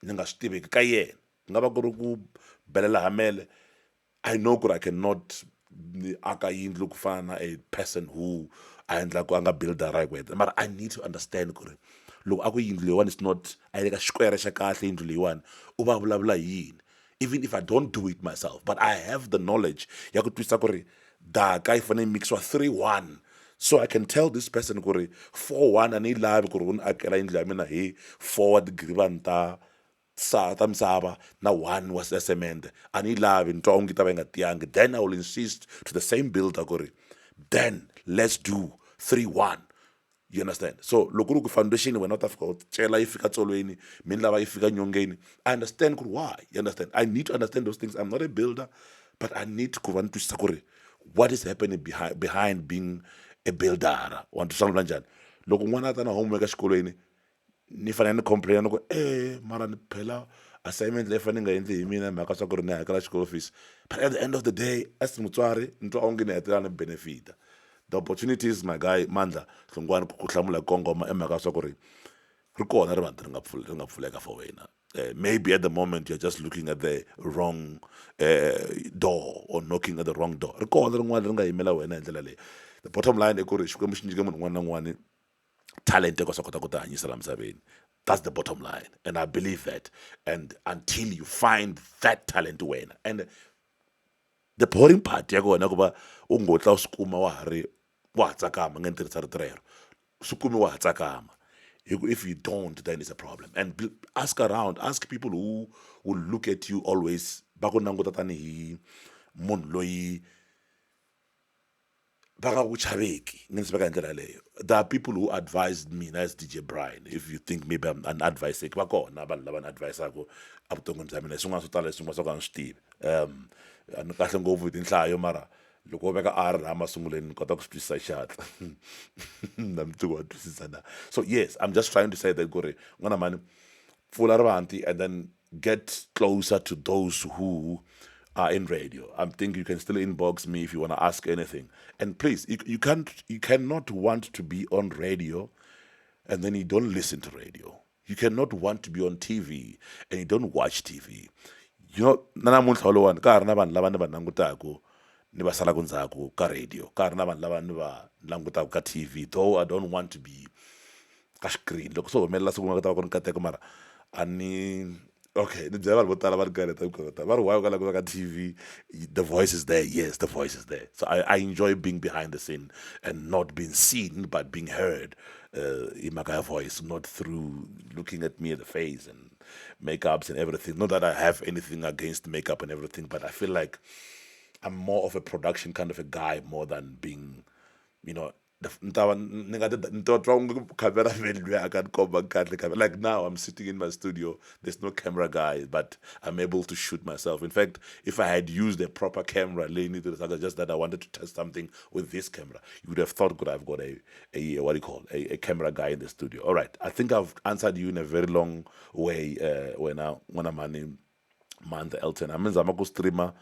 B: ni nga swi tiveki ka yena nga va ku ri ku belela hamele I know I cannot aka yindlu ku fana na a person who a endlaku a nga builda right way, but I need to understand ku ri loko a ku yindlu leyiwani is not a yi le ka xikwere xa kahle yindlu leyiwani u va vulavula yini, even if I don't do it myself, but I have the knowledge ya ku twisisa ku ri daka yi fanele mixiwa 3-1, so I can tell this person ku ri 4-1 a ni yi lavi ku ri u ni akela yindlu ya mina hi 4 wa tigirivani ta misava na 1 wa cement a ni yi lavi ni twa onge ta va yi nga tiyangi, then I will insist to the same builder ku ri then let's do 3-1. You understand? So loko ri ku foundation wena u ta fika u cela yi fika tsolweni mi ni lava yi fika nyongeni, I understand why. You understand? I need to understand those things. I'm not a builder, but I need ku va ni twisisa ku ri what is happening behind being a builder. Wa twisisa njhani loko n'wana a ta na homework exikolweni ni fanele ni complain loko mara ni phela assignment leyi fanele nga endli hi mina mhaka swa ku ri ni hakela xikolo fees, but at the end of the day as mutswari ni twa onge ni hetelela ni benefita. The opportunities my guy Mandla hlungwane ku hlamula kongoma emhaka swa ku ri ri kona ri vanti ri nga pfuleka for wena. Maybe at the moment you're just looking at the wrong door or knocking at the wrong door. Ri kona rin'wana ri nga yimela wena hi ndlela leyi. The bottom line i ku ri xikwembu xi nyike munhu un'wana na un'wana talent ko swa kota ku ti hanyisa la misaveni. That's the bottom line, and I believe that, and until you find that talent wena, and the boring part ya kona ku va u ngotla u swi kuma wa ha tsakama nge ni tirhisa rito rero swi kumi wa ha tsakama. If you don't, then it's a problem, and ask around, ask people who will look at you always va ku languta tanihi munhu loyi there are people who advised me as DJ Brian. If you think maybe I'm an advisor, advisor mara loko veka R la masunguleni kota ku twisisa xatla na mituku wa twisisana. So yes, I'm just trying to say that gore ngwana mani pfula rivanti and then get closer to those who are in radio. I'm thinking you can still inbox me if you want to ask anything. And please, you cannot want to be on radio and then you don't listen to radio. You cannot want to be on TV and you don't watch TV. You know, nanamuntlha lowani ka ha ri na vanhu lava ni va langutaka ni va salaku ndzhaku ka radio, ka ha ri na vanhu lava ni va langutaka ka TV, though I don't want to be ka screen. Loko so humelela siku nga ta va ku ri nkateko mara ani okay, ni byela vanhu vo tala va ri kareta va ri why u ka langutaka TV, the voice is there. Yes, the voice is there. So I enjoy being behind the scene and not being seen but being heard in my voice, not through looking at me in the face and makeups and everything. Not that I have anything against makeup and everything, but I feel like I'm more of a production kind of a guy more than being, you know, like now I'm sitting in my studio, there's no camera guy, but I'm able to shoot myself. In fact, if I had used a proper camera, just that I wanted to test something with this camera, you would have thought, good, I've got a what do you call a camera guy in the studio. All right, I think I've answered you in a very long way when I'm on the Elton. I mean, I'm a streamer.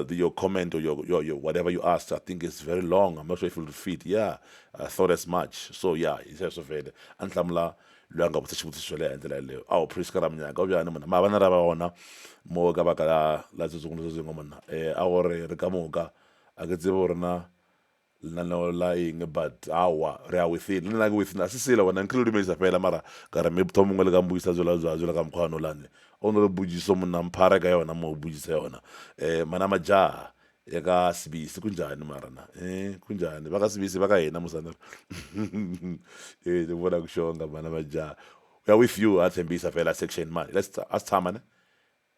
B: Your comment or your whatever you asked, I think it's very long. I'm not sure if it will fit. Yeah, I thought as much. So yeah, it's also very. Antlamla luanga butishibutishole and the oh please karamnya go ya namana ma bana raba ona mo ka baka la tsungulu zingomana awore re ka moka a ke tsebo rena lana lying but awa re are within lana within asisila wana include me fela mara ka re me butho mongwe le ka mbuisa zola ka mkhwana lane ono re bujiso monna mphara ka yona mo bujisa yona mana majaha ya ka sibisi kunjani marana kunjani baka sibisi baka yena musana bona kushonga mana majaha we are with you at Mbisa fela section man let's tama ne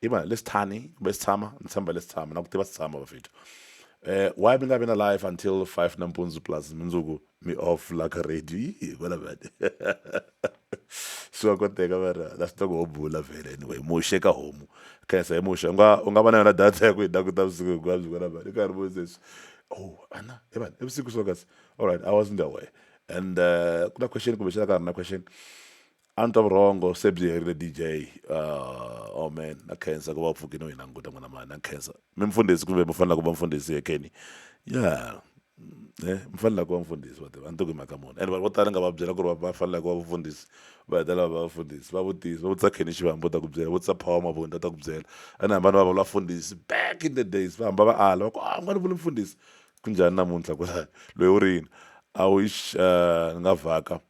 B: ima let's tani best tama nsamba let's tama na kutiva tama bafethu why been I been alive until 5 nampunzu plus minzuku me off like a radio whatever so akoteka mara that's not go bula vele anyway mo sheka home can say mo shanga ungaba na data yakho idakuta busiku kwazi whatever you can moses oh ana eban ebusiku sokas all right I wasn't aware and kuna question kubeshela kana question anto wrong sebye the DJ oh man na cancer kuba ufuke no inanguta ngona mani na cancer memfundisi kube mfana kuba mfundisi yekeni yeah mfanele kuba mfundisi whatever anto kumakamona and botala ngababyela ku ri bafanele kuba mfundisi badala bafundisi babutisi babutsa kheni xivambo ta ku byela butsa power mavoni ta ku byela ana hambana va vafundisi back in the days va hamba va ala va ku a ngani vula mfundisi kunjani namuntlha kwala loyi u rini I wish nga vhaka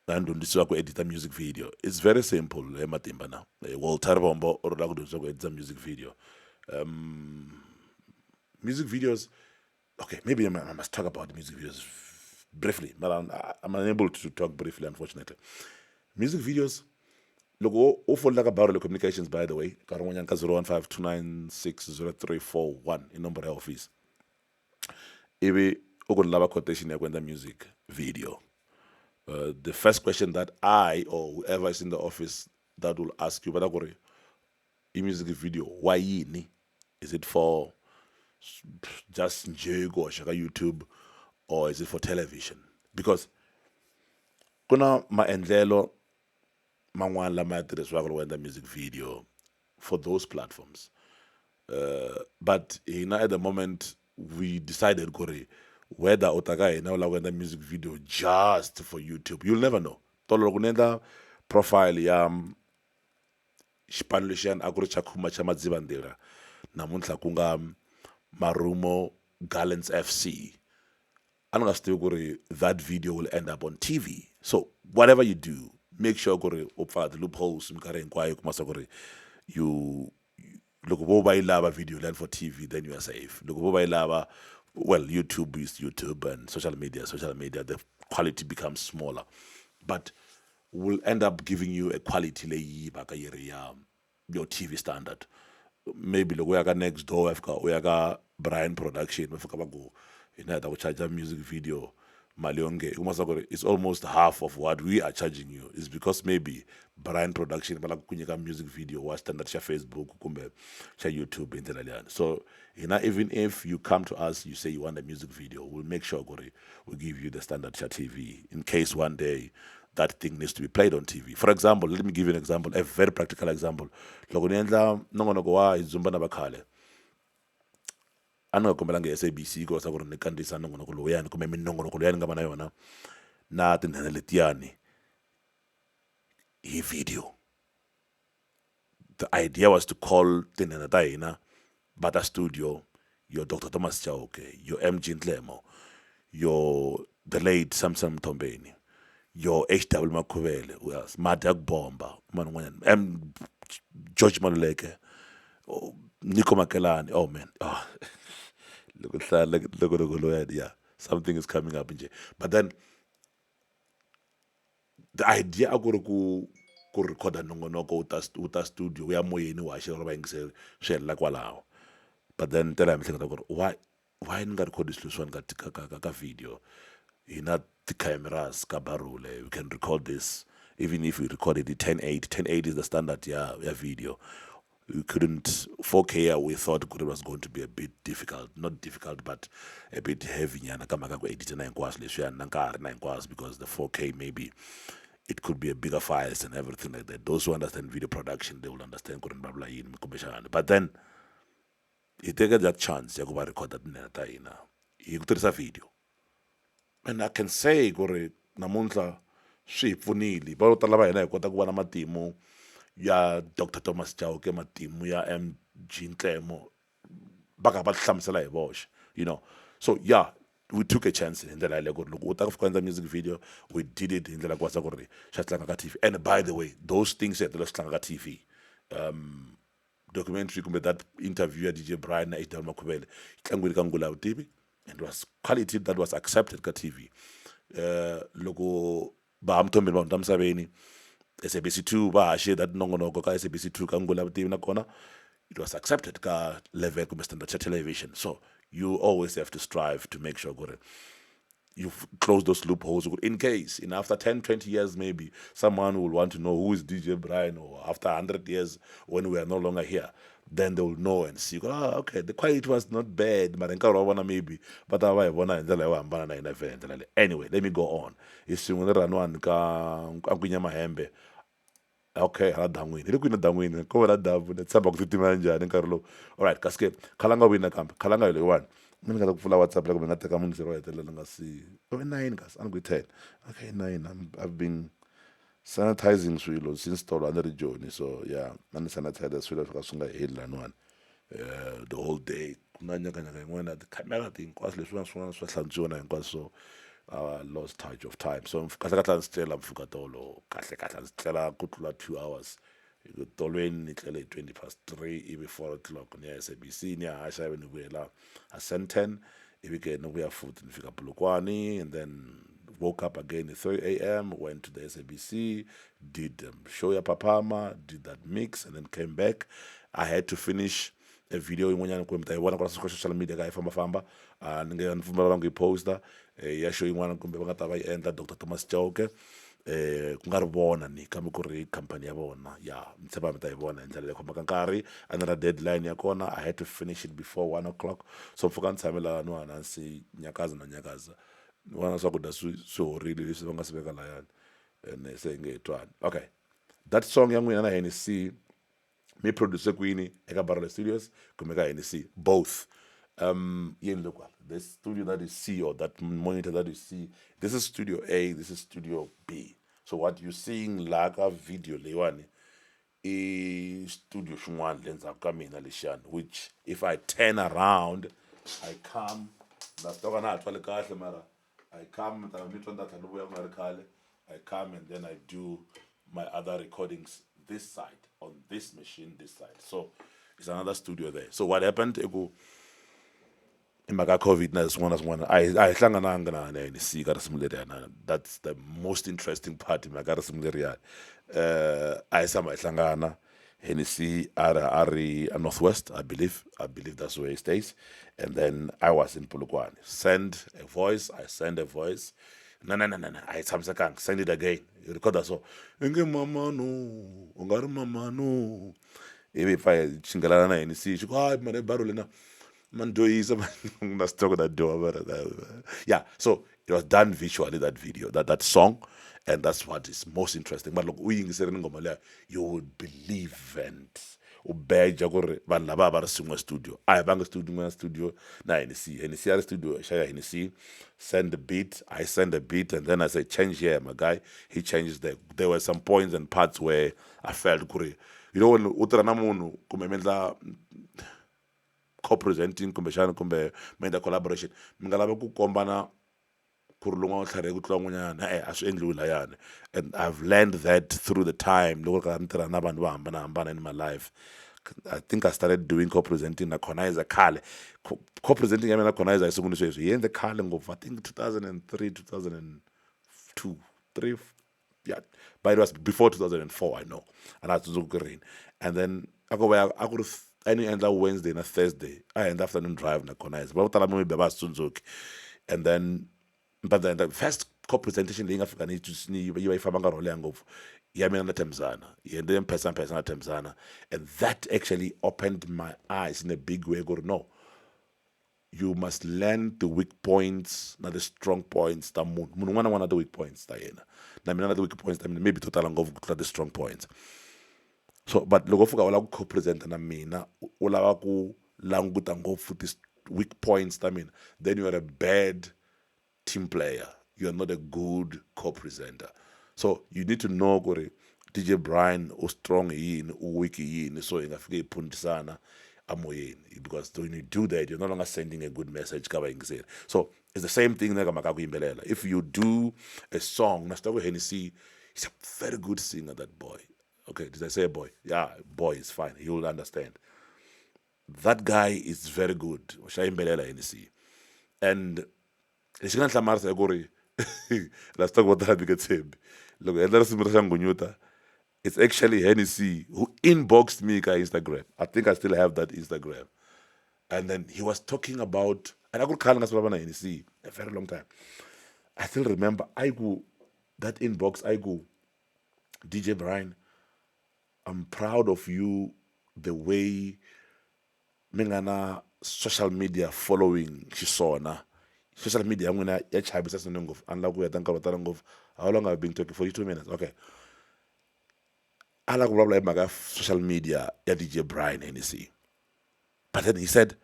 B: ndandundisiwa ku edita music video. It's very simple matimba now Walter Bombo or la ku dyondzisa ku edita music video. Music videos, okay, maybe I must talk about music videos briefly, but I'm unable to talk briefly, unfortunately. Music videos, look, all for like about communications, by the way, 01529600341 in number office. Ibi ukunlaba quotation ya kwenda music video. The first question that I or whoever is in the office that will ask you, but music video, why yini? Is it for just njego or shaka YouTube, or is it for television? Because kuna maendlelo mangwana la matirhiswaka loko endla music video for those platforms. But at the moment we decided whether otaka now la kwenda music video just for YouTube. You'll never know. Tolo kunenda profile ya xipano lexiyan a ku ri Chakuma cha Madzivandira namuntlha ku nga Marumo Gallants FC. I don't know that video will end up on TV. So whatever you do, make sure the loopholes you look over video then for TV, then you are safe. Look over well, YouTube is YouTube and social media, the quality becomes smaller. But will end up giving you a quality your TV standard. Maybe look we got next door, we got Brian production, inada kuchaja music video malionge it's almost half of what we are charging you. Is because maybe Brian Production bala kunyeka music video wa standard sha Facebook kumbe sha YouTube indlela liyani. So even if you come to us, you say you want a music video, we'll make sure we give you the standard sha TV in case one day that thing needs to be played on TV. For example, let me give you an example, a very practical example. Loko niendla nongonoko wa izumba na bakhale anokombela nge-SABC kosa ku ri ni kandziyisa nongonoko lowuyani kumbe minongonoko lowuyani nga va na yona na tinhene letiyani hi video. The idea was to call tinhene ta hina Bata Studio, your Dr. Thomas Chauke, your MG Ntlemo, your the late Samsam Tombeni, your HW Makuvele, who else? Madak Bomba, George Maluleke, Nico Makelani. Oh man, look at that, look at the lawyer. Yeah, something is coming up in J. But then the idea I go to record nongonoko uta studio we are moyeni wa xi roba ingise swela kwalaho. But then I'm thinking why nga record this one ka video ina the cameras ka barule we can record this even if we recorded it 1080 is the standard video. We couldn't 4K. We thought it was going to be a bit difficult, not difficult, but a bit heavy. Because the 4K maybe it could be a bigger files and everything like that. Those who understand video production, they will understand. But then you take that chance, you go record that you a video, and I can say gore namuntlha swi hi pfunile va lo tala va hina hi kota ku va na matimu ya Dr. Thomas Chauke, matimu ya MG Ntlemo va ka va hlamusela hi voxe, so yeah, we took a chance in ndlela yaleyo ku ri loko u ta ku music video we did it in ndlela ku wasa ku ri xa tlanga ka TV. And by the way, those things hetelela swi tlanga ka TV. Documentary kumbe that interview ya DJ Brian na HW Makuvele tlangwini ka Ngula Vutivi, and it was quality that was accepted ka TV. Loko ba hamtombeni va hundza misaveni SABC2 va haxe that nongonoko ka SABC2 ka Ngula Vutivi nakona it was accepted ka level kumbe standard television. So you always have to strive to make sure you close those loopholes. In case, after 10, 20 years, maybe someone will want to know who is DJ Brian, or after 100 years when we are no longer here, then they will know and see, okay, the quality was not bad, but maybe, but anyway, let me go on. Okay, dangwini ile kwina dangwini ko la davu ne tsaba ku titima njani nkarhi lowu. All right, kaske khalanga wina kambe khalanga ile one mina ngata ku pfula WhatsApp loko nga teka munhu 0 hetelela nga si 9 guys I'm with 10. Okay, 9 I've been sanitizing swilo since tolo under journey, so yeah mani sanitize swilo ka sunga hela one the whole day kunanya kanya ngwana the camera thing kwasi leswi swin'wana swa hlantswiwa hinkwaswo, so lost touch of time. So kahle kahle ndzi mfuka tolo kahle kahle ndzi tlela ku tlula 2 hours tolweni ni tlele 3:20 ivi 4 o'clock ni ya SABC ni ya hasha ivi ni vuyela a 10 ivi ke ni vuya futhi ni fika Polokwane, and then woke up again at 3 a.m. went to the SABC, did show ya papama, did that mix, and then came back. I had to finish a video yin'wanyana kumbe ta yivona kwa social media ka yi famba ni nge ni pfumela ngi poster ya show yin'wana kumbe va nga ta va yi endla Dr. Thomas Chauke ku nga ri vona ni kambe ku ri company ya vona ya ni tshemba mi ta yi vona hi ndlela leyi khomaka nkarhi, another deadline ya kona I had to finish it before 1 o'clock. So mpfuka ni tshamela no hansi nyakaza na nyakaza ni vona swakudya swi horile leswi va nga swi veka layani and se nge twani. Okay, that song ya n'wina na Hennessy me producer kwini eka Barrel Studios kumbe ka Hennessy both. Look, the studio that you see, or that monitor that you see, this is studio A, this is studio B. So what you're seeing like a video lewani is studio xin'wana le ndzhaku ka mina lexiyani, which if I turn around I come ndatoka na hatwa le kahle mara I come I come and then I do my other recordings this side on this machine this side. So it's another studio there. So what happened in my COVID I hlangananga na Hennessy ka risimu leriyana. That's the most interesting part in my risimu leriyana. I sama hlangana Hennessy Ari Northwest, I believe. I believe that's where he stays. And then I was in Polokwane. Send a voice. I send a voice. No. I send it again. You record that song. Inge mama no. Ungari mama no. If I chingalana na Hennessy, she go, ah, man, barulina. Man, do is let's talk that door. Yeah, so it was done visually, that video, that song, and that's what is most interesting. But look, you would believe and obey Jagore Van Laba studio. I have a studio, na NC studio, share NC, send the beat, I send the beat, and then I say, change here, my guy. He changed there were some points and parts where I felt kuri. You know, when Utranamun kumemela co-presenting kumbexana kumbe menda collaboration mi nga lavi ku kombana ku ri lun'wana u tlharihe ku tlula n'wanyana a swi endliwi layani. And I've learned that through the time loko ri karhi ni tirha na vanhu vo hambanahambana in my life. I think I started doing co-presenting na Khonaiza khale. Co-presenting ya mina na Khonaiza hi sungule sweswi hi endle khale ngopfu, I think 2003 2002 3 yeah, but it was before 2004, I know. And I had to do green. And then I could any end up Wednesday and a Thursday. I end afternoon drive na Khonaiza. But what maybe about Sunzuki. And then but then the first co-presentation in Africa need to see you ifabanga role yangofu. Yami na Temzana. Yende person na Temzana. And that actually opened my eyes in a big way. Go no. You must learn the weak points, not the strong points. That one of the weak points. That the weak points. Maybe total and go the strong points. So, but logo fuka wala co-present na mina, wala ku languta ngofu these weak points. Then you are a bad team player. You are not a good co-presenter. So you need to know gore DJ Brian o strong yini, o weak yini, so ingafike iphundisana amoyeni, because when you do that you're no longer sending a good message. So it's the same thing like Imbelela. If you do a song, Nastago Hennessy, he's a very good singer, that boy. Okay, did I say a boy? Yeah, boy is fine. He will understand. That guy is very good. Imbelela Hennessy. And let's talk about that because look, it's actually Hennessy who inboxed me on Instagram. I think I still have that Instagram. And then he was talking about, and I could call Hennessy a very long time. I still remember, that inbox, DJ Brian, I'm proud of you, the way Mingana social media following Shisona. Social media, I'm gonna how long I've been talking? 42 minutes. Okay. I like my social media, DJ Brian Hennessy. But then he said,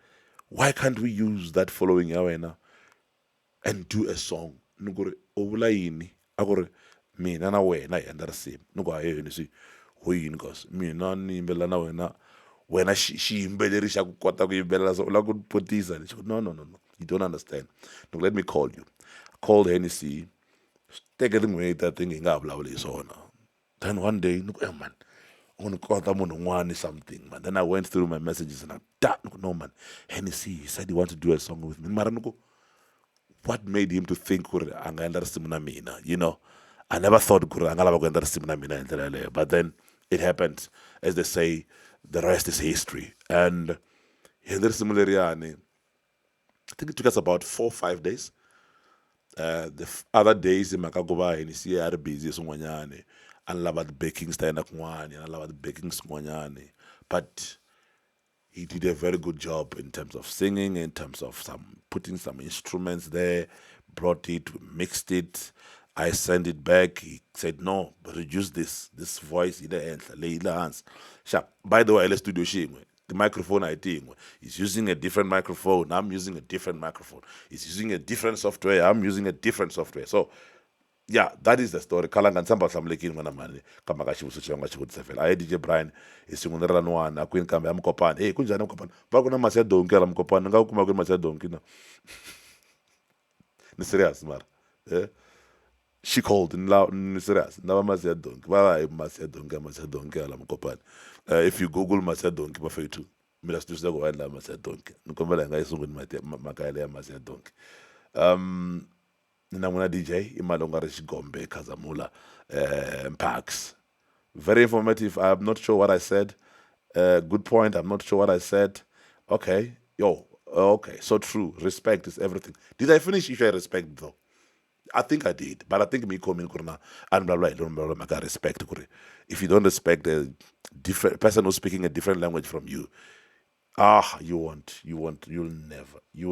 B: why can't we use that following Yawena and do a song? Nugore Ovulaini, Agore, me, Nana way, na and that's same. Nugo I Hennessy, Huyin goes, me, none in Belana when I she Belisha Quatago Bella, so I could put this and she said, no, you don't understand. No, let me call you. I called Hennessy, take it away that thinking up lovely so now. Then one day, man, I want to call that something, man. Then I went through my messages and no, man. Hennessy, he said he wanted to do a song with me. Maranuko, what made him to think, you know? I never thought, but then it happened. As they say, the rest is history. And I think it took us about 4 or 5 days. The other days in Makagoba and see are busy songwanyane and love baking stein kwani and love baking songwanyane. But he did a very good job in terms of singing, in terms of putting some instruments there, brought it, mixed it. I sent it back. He said, no, reduce this voice in the end. Lay hands. By the way, let's do the microphone I think is using a different microphone. I'm using a different microphone. He's using a different software. I'm using a different software. So, yeah, that is the story. Kalangan samba samlekin mana mani kamagashi usuchanga chukutsevel. I DJ Brian is sungunera nwan akwin kambe amkopan. Hey, kunjana amkopan. Bago na masya donki ala amkopan. Nga kuma kun masya donki na. Ni serious mar. She called in serious. Never masya donki. Wala masya donki ala amkopan. If you Google Masya Donki, Mafetu, Milas to go and Masya Donki. Nukomela and I soon Makalia Masya Donki. Namuna DJ, Imalongarish Gombe, Kazamula, Parks. Very informative. I'm not sure what I said. Good point. I'm not sure what I said. Okay. Okay. So true. Respect is everything. Did I finish if I respect though? I think I did, but I think me coming kurna and blah blah blah blah respect kuri. If you don't respect a different person who's speaking a different language from you, you will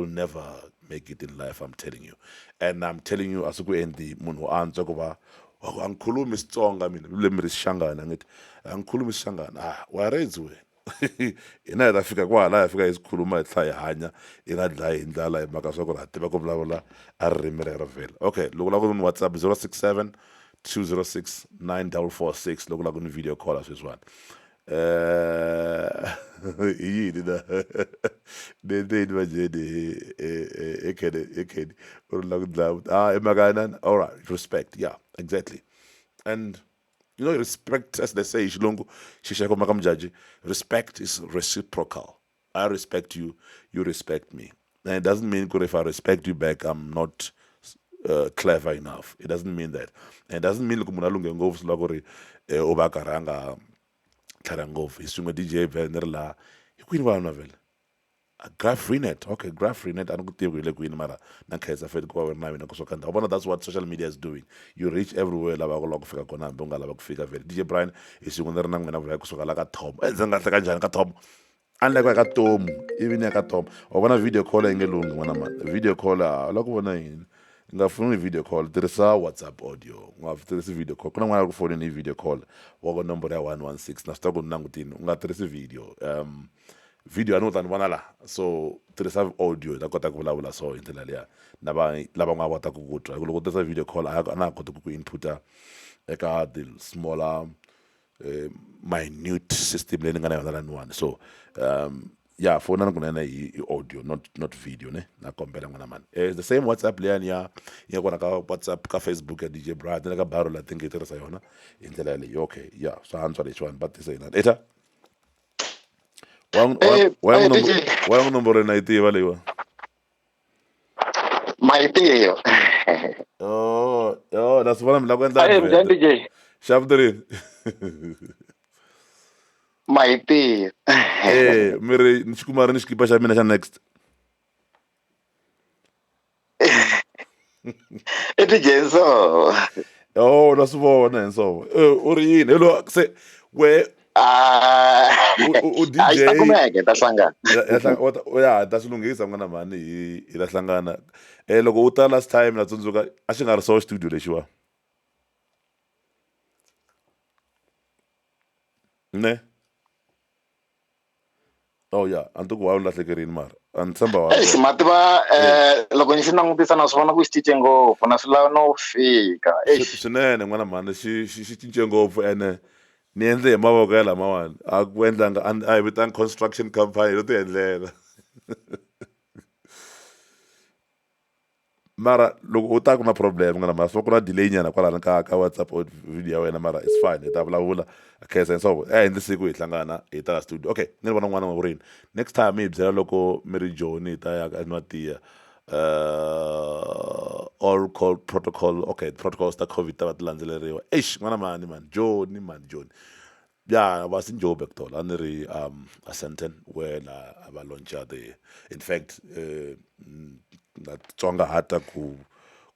B: never make it in life. I'm telling you, and I'm telling you, asuku endi munhu antswa kuva angikhulumi Xitsonga mina lulimi risishangana ngithi angikhulumi Xishangana waredziwe hina hi ta fika kwala hi fika hi sikhuluma hi tlha hi hanya hi nga dlayi hi ndlala hi mhaka swa ku ri ha tiva ku vulavula a ririmi rero vhela. Okay, loko lava ku ni WhatsApp 067 206 9446 loko lava ku ni video call sweswiwani yini na nendeni manjeni ekheni u ri la ku dlaya emakaya all right, respect, yeah, exactly. And you know, respect, as they say, Shilongo, Shishako Makamjaji, respect is reciprocal. I respect you, you respect me. And it doesn't mean if I respect you back, I'm not clever enough. It doesn't mean that. And it doesn't mean Lukumunalunga Ngovs Lagori Obakaranga Tarangov, Isunga DJ Venerla, you queen one novel. Graph Freenet, okay, Graph Freenet, I don't think we'll queen mara. Nankasa Fed Go and Navin. That's what social media is doing. You reach everywhere, Lava Fika Kona, Bonga Lava Fika. DJ Brian is you wonder Nang like a Tom. And Zanga Tom. Unlike like a Tom, even like a Tom. Or when a video call in Gelung, when I'm a video caller, look when I ngafuna video call tirhisa WhatsApp audio u nga tirhisi video call ku na n'wana ku fonini hi video call wa ku nomboro ya 116 na swi tiva ku ni langutini u nga tirhisi video video a ni u ta ni vona laha so tirhisa audio hi ta kota ku vulavula so hi ndlela liya lava nga kota ku twa hi ku loko u tirhisa video call a na ha koti ku inputa eka the smaller minute system leyi ni nga na yona laniwani so yeah, phone kunena audio, not video, ne? Na kombela ngwana man. It's the same WhatsApp leyan ya kona ka WhatsApp ka Facebook ya DJ Brad, na ka baro la think itirisa yona. Indlela le. Okay, yeah. So answer this one, but say na. Eta. Wa nomboro na itiva lewa.
E: Maitiyo.
B: That's what I'm like when that.
E: Hey, DJ.
B: Shabdrin.
E: Maitiyo.
B: Miri nishikumari nishikipa xa mina xa next.
E: DJ so.
B: Na swi vona so. U ri yini? Hello se we u DJ.
E: Ayisakumeke ta hlangana.
B: Ya ta swilunghisa n'wana mani hi la hlangana. Loko u ta last time na tsundzuka a xi nga ri so studio lexiwa. Ne? Oh yeah, antuku wa ulahlekerini mara. Antshemba wa.
E: Mativa loko ni swi langutisa na swi vona ku xi cince ngopfu na swi lava no fika.
B: Swinene n'wana mani xi cince ngopfu ene ni endle hi mavoko ya lamawani a ku endlanga a hi vitanga construction company ro ti endlela mara loko u ta ku na problem n'wana mara so ku na delay nyana kwalana ka WhatsApp or video ya wena mara it's fine hi ta vulavula khensa so endli siku hi hlangana hi ta studio. Okay, ni vona n'wana wa vurini next time hi byela loko mi ri Joni hi ta ya ka nwa tiya all call protocol. Okay, protocols ta COVID ta va ti landzeleriwa n'wana man Joni yeah, I was in Joburg though. And a sentence where I launched the. In fact, that tsonga hata ku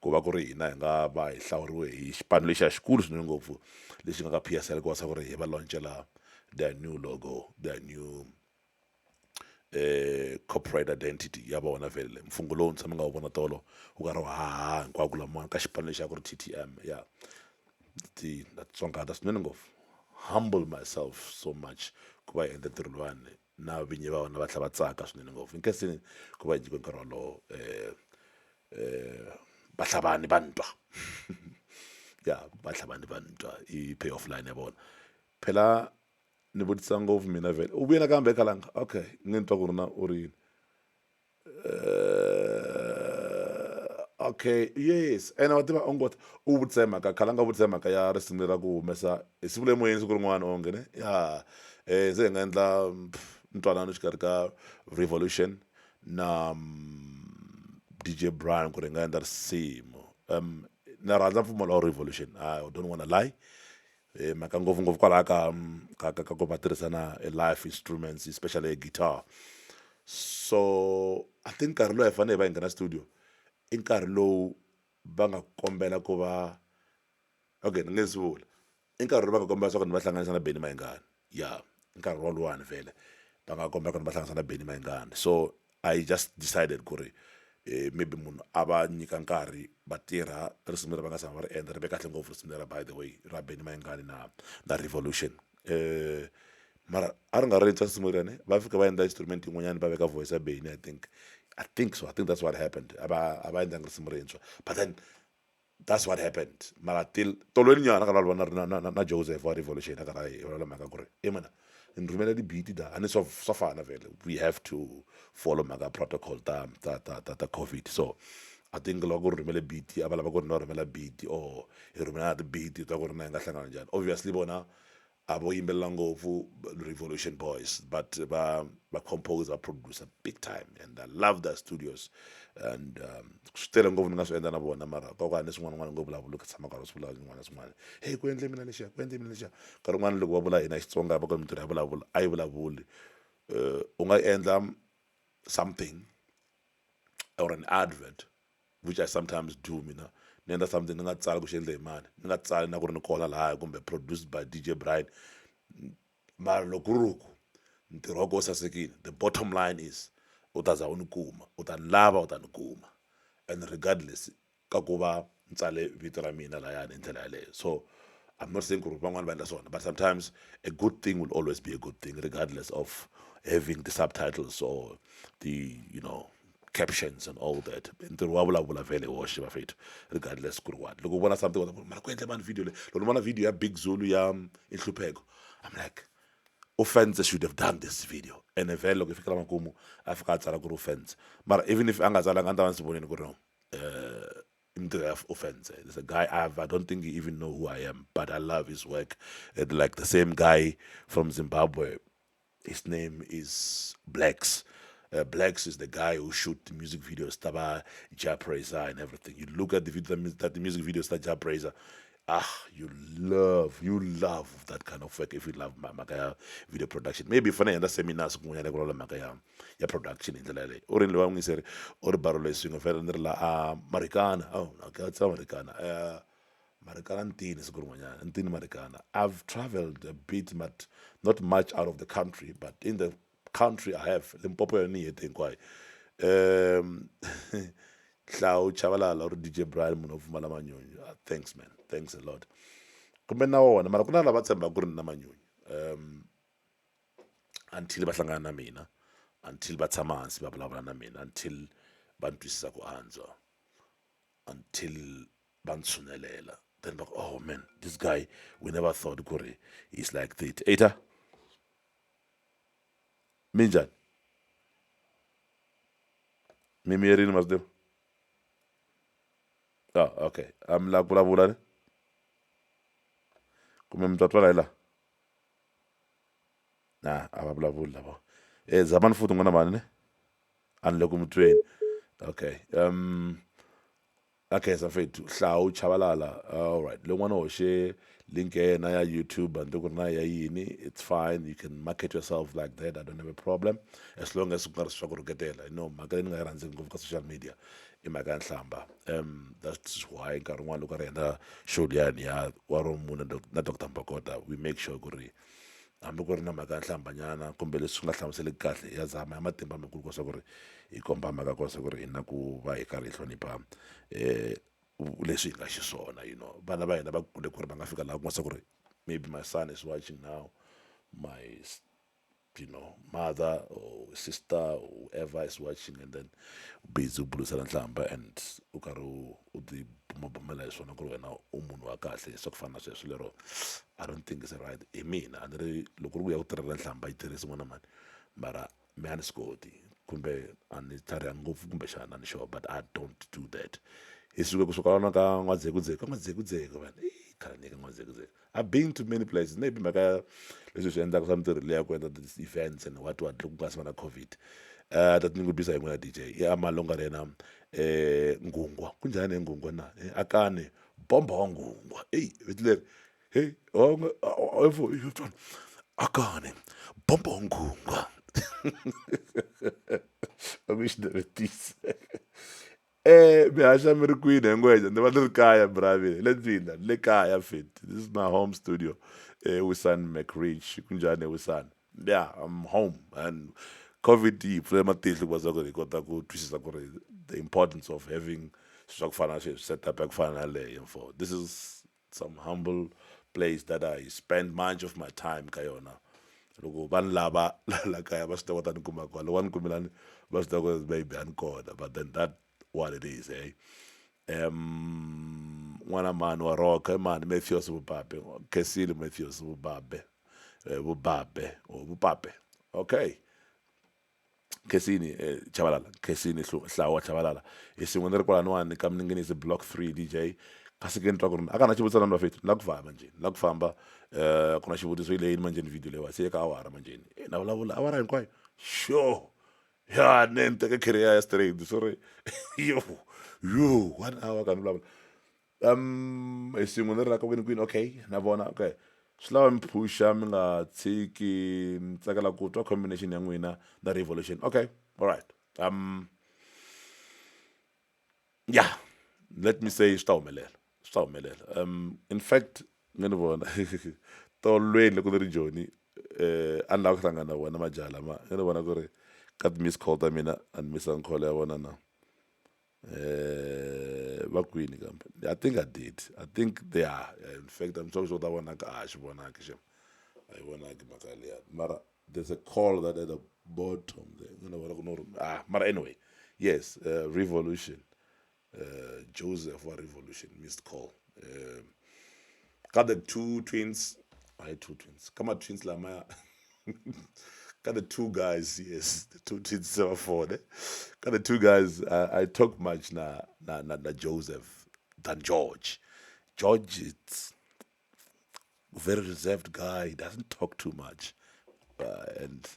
B: va ku ri hina hi nga va hi hlawuriwe hi xipano lexi xa xikulu swinene ngopfu lexi nga ka PSL ku va sa ku ri hi va launchela their new logo, their new corporate identity ya vona vele mfungo lowu ni tshama nga wu vona tolo wu nga ri haha hinkwako lamawani ka xipano lexi ya ku ri TTM ya that tsonga hata swinene ngopfu. Humble myself so much ku va hi endla ntirho luwani na vinyi va vona va tlhela va tsaka swinene ngopfu inkesini ku va hi nyikiwe nkarhi wolowo bahlabani ba ntwa ya bahlabani ba ntwa i pay off line ya vona phela ni vutisa ngopfu mina vele u vuye nakambe ekhalanga okay ni twa ku ri na u ri okay, yes. And I think on what u vutisa mhaka khalanga vutisa mhaka ya risimu ra ku humesa hi siku le moyeni siku rin'wana onge ne ya se hi nga endla ntwanano xikarhi ka Revolution na DJ Brian ku ri nga endla risimu na rhandza mpfumalo wa Revolution I don't want to lie maka ngopfungopfu kwalaha ka ku va tirhisana live instruments especially a guitar. So I think nkarhi lowu hi fanele hi va hi nghena studio i nkarhi lowu va nga kombela ku va okay ni nge swi vula i nkarhi lowu va nga kombela swa ku ni va hlanganisa na Benny Mayengani ya i nkarhi woluwani vhele va nga kombela ku ni va hlanganisa na Benny Mayengani. So I just decided ku ri maybe munhu a va nyika nkarhi va tirha risimu leri va nga tshama va ri endla ri ve kahle ngopfu risimu lera by the way ra Benny Mayengani na Revolution. Mara a ri nga rintshwa risimu leriyani va fika va endla instrument yin'wanyana va veka voice ya Benny I think so. I think that's what happened. A va endlanga risimu rintshwa but then that's what happened. Mara till tolweni nyana ka na Joseph wa Revolution a karhi hi vulavula mhaka ku ri mana ni rhumela di-beat da a ni swa fana vele we have to follow mhaka protocol ta COVID. So I think loko ku ri rhumele beat a va lava ku ri na rhumela beat or hi rhumela ti-beat ta ku ri na hi nga hlangana njhani. Obviously vona a vo yimbelela ngopfu Revolution Boys but va compose va producer big time and I love their studios and swi tele ngopfu ni nga swi endla na vona mara kokwani ni swin'wana ngo vulavula ku tshama karhi swi vulavula swin'wana na swin'wana hey ku endle mina lexiya ku endle mina lexiya nkarhi wun'wana loko va vula hina Xitsonga va ku mintirho ya vulavula a yi vulavuli u nga endla something or an advert which I sometimes do mina ni endla something ni nga tsala ku xi endle hi mani ni nga tsali na ku ri ni kola lahaya kumbe produced by DJ Brian mara loko ri ku ntirho wa ko sasekile the bottom line is u ta za u ni kuma u ta ni lava u ta ni kuma and regardless ka ku va ni tsale vito ra mina lahayani hi ndlela yaleyo. So I'm not saying ku ri van'wana va endla swona but sometimes a good thing will always be a good thing regardless of having the subtitles or the captions and all that. Ntirho wa vulavula vele woxe bafethu regardless ku ri what loko u vona something mara ku endle mani video leyi loko ni vona video ya Big Zulu ya Inhlupheko I'm like offense should have done this video and vele loko i fikela makumu a fika a tsala ku ri offense mara even if a nga tsalanga a ni ta va ni swi vonile ku ri ntirho ya offense. There's a guy I don't think he even know who I am but I love his work and like the same guy from Zimbabwe his name is Blacks. Blacks is the guy who shoot the music videos, Taba, Japraiser, and everything. You look at the music videos that Japraiser, you love that kind of work if you love Makaya video production. Maybe for na seminars kunyana ku Makaya ya production in the lele. Or in Luang is or barole swing of la Maricana. Oh, okay, it's Americana. Maricana is good Maricana. I've traveled a bit, but not much out of the country, but in the country I have Limpopo ni think why Hlau Chavalala or DJ Brian of Malamanyun. Thanks man, thanks a lot. Kumbe na wona mara kuna lava tshemba ku ri na manyunyu until va hlangana na mina until va tshama hansi va vulavula na mina until va ni twisisa ku antswa until va ni tshunelela then like oh man this guy we never thought ku ri he's like that. Eta Minjan. Mimi yerini masdem. Ah, okay. I'm la vulavula ni. Kumbe mtatwala ila. Nah, ava vulavula bo. Zaman futhi ngona mani ne? Anle kumtrain. Okay. Okay, safethu Hlau Chabalala. All right. Lo n'wana hoxe link na ya YouTube and ku ri na ya yini it's fine you can market yourself like that I don't have a problem as long as ku nga ri swa ku rhuketela mhaka leyi ni nga yi rhandzeki ngopfu ka social media i mhaka ya nhlamba that's why nkarhi wun'wana loko ri endla show liyani ya wa Romuna na Dr Mbokota we make sure ku ri hambi ku ri na mhaka ya nhlambanyana kumbe leswi swi nga hlamuseleki kahle ya zama ya matimba makulu kosa ku ri hi komba mhaka kosa ku ri hi na ku va hi karhi hi hlonipha leswi hi nga xiswona vana va hina va kule ku ri va nga fika laha ku nga se ku ri maybe my son is watching now my mother or sister or whoever is watching and then busy u burisana nhlamba and u karhi u ti bumabumela hi swona ku ri wena u munhu wa kahle swa ku fana na sweswo lero I don't think it's right hi mina a ni ri loko ri ku ya ku tirhela nhlamba yi tirhisi n'wana mani mara me a ni swi koti kumbe a ni tlhariha ngopfu kumbexana ni sure but I don't do that hi suke kusuka lana ka n'wadzekudzeko vanhu khale ni ka n'wadzekudzeko I've been to many places maybe mhaka leswi swi endlaka swa mintirho leyi ya ku endla events and what loko ku nga se va na COVID ta tinyungubyisa hi n'wina DJ i amalonga rena ngungwa kunjhani ngungwa na akani bomba wa ngungwa veti leri hey akane bombongunga amishneretis mihasha mi ri kwini hengweja ni va ni ri kaya bravile le ndlwini le kaya fit this is my home studio Wisan McReach kunjani Wisan yeah I'm home and COVID yi pfule matihlo ku va ku hi kota ku twisisa ku ri the importance of having swa ku fana set up ya ku fana na leyo for this is some humble place that I spend much of my time ka yona loko vanhu lava la kaya va swi ta kota ni kuma kona loko va ni kumelani va swi ta kota maybe a ni kona but then that what it is n'wana mani wa roka mani Matthews vupape Kesile Matthews vubabe vubabe or vupape okay Kesini Chabalala Kesini Hlawa Chabalala isingwe ri kwalaniwani ka mninginisi block 3 DJ kasi ke ni twa ku ri a ka na xivutiso na mafeti la ku famba njeni la ku famba ku na xivutiso yi leyi manjeni video leyiwa se eka awara manjeni na vulavula awara hinkwayo sure ya ne ni teke career ya straight sorry yo 1 hour ka ni vulavula isingwe ni ri la ka kwini okay na vona okay swi lava mi phusha mi nga tshiki ni tsakela ku twa combination ya n'wina na revolution okay all right yeah let me say swi ta humelela in fact mi ni vona tolweni loko ni ri joni a ni lava ku hlangana na vona majaha lama mi ni vona ku ri ka ti-miss call ta mina a ni misa call ya vona na va kwini kambe I think I did I think they are in fact I'm so sure ta vonaka a xi vonaki xem a yi vonaki mhaka liya mara there's a call that at the bottom there ni vona ku no mara anyway yes revolution Joseph wa revolution missed call got the two twins come on twins lamaya got the two guys, yes, the two twins 74. Got the two guys. I talk much na Joseph than George. George is a very reserved guy. He doesn't talk too much, and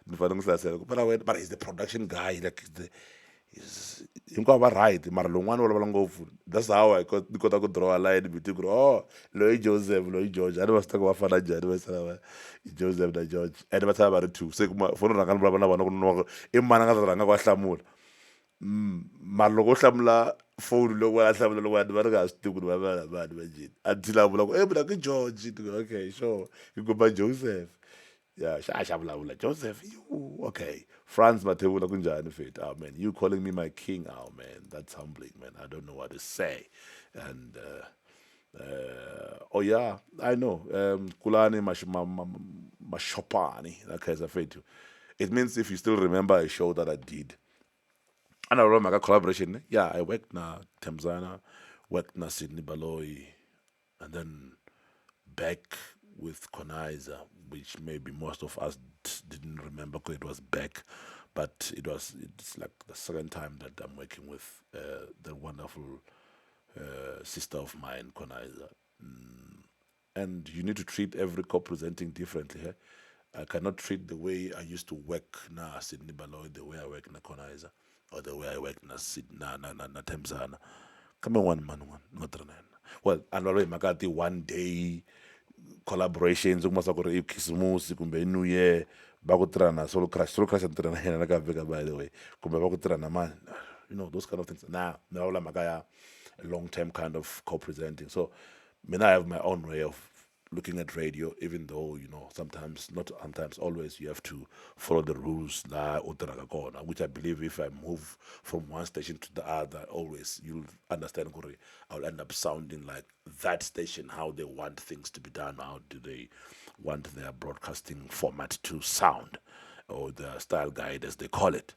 B: but he's the production guy. Like hinkwavo va right mara lowun'wana va vulavula ngopfu that's how ni kota ku draw a line between ku ri loyi Joseph loyi George a ni va swi tiva ku va fana njhani va sala Joseph na George and va tshama va ri two se foni rhanga ni vulavula na vona ku nonoka i mani a nga ta rhanga ku va hlamula mara loko u hlamula foni loko va hlamula loko vanhu va ri nga swi tivi ku ri vanhu va njhani until a vula ku mina ku George okay sure yi komba Joseph yeah, Shabla Joseph, you okay. Franz Matebula Kunjani Fit. Oh man, you calling me my king. Oh man, that's humbling, man. I don't know what to say. And oh yeah, I know. Kulani Mashopani, that kind of fit. It means if you still remember a show that I did. And I remember my collaboration. Yeah, I worked na Temzana, worked na Sydney Baloyi, and then back with Konaiza, which maybe most of us didn't remember because it was back, but it's like the second time that I'm working with the wonderful sister of mine, Konaiza. And you need to treat every co-presenting differently. I cannot treat the way I used to work na Sydney Baloy, the way I work na Konaiza, or the way I work na Temzana. Come on, one man, not well, and already Makati 1 day collaborations ukumasa ku ri i khisimusi kumbe new year va ku tirha na solo crush and tirha na yena na ka veka by the way kumbe va ku tirha na mani those kind of things na ni va vula mhaka ya long term kind of co-presenting so mina I have my own way of looking at radio even though sometimes not sometimes always you have to follow the rules la u tirhaka kona which I believe if I move from one station to the other always you'll understand ku ri I'll end up sounding like that station how they want things to be done how do they want their broadcasting format to sound or their style guide as they call it.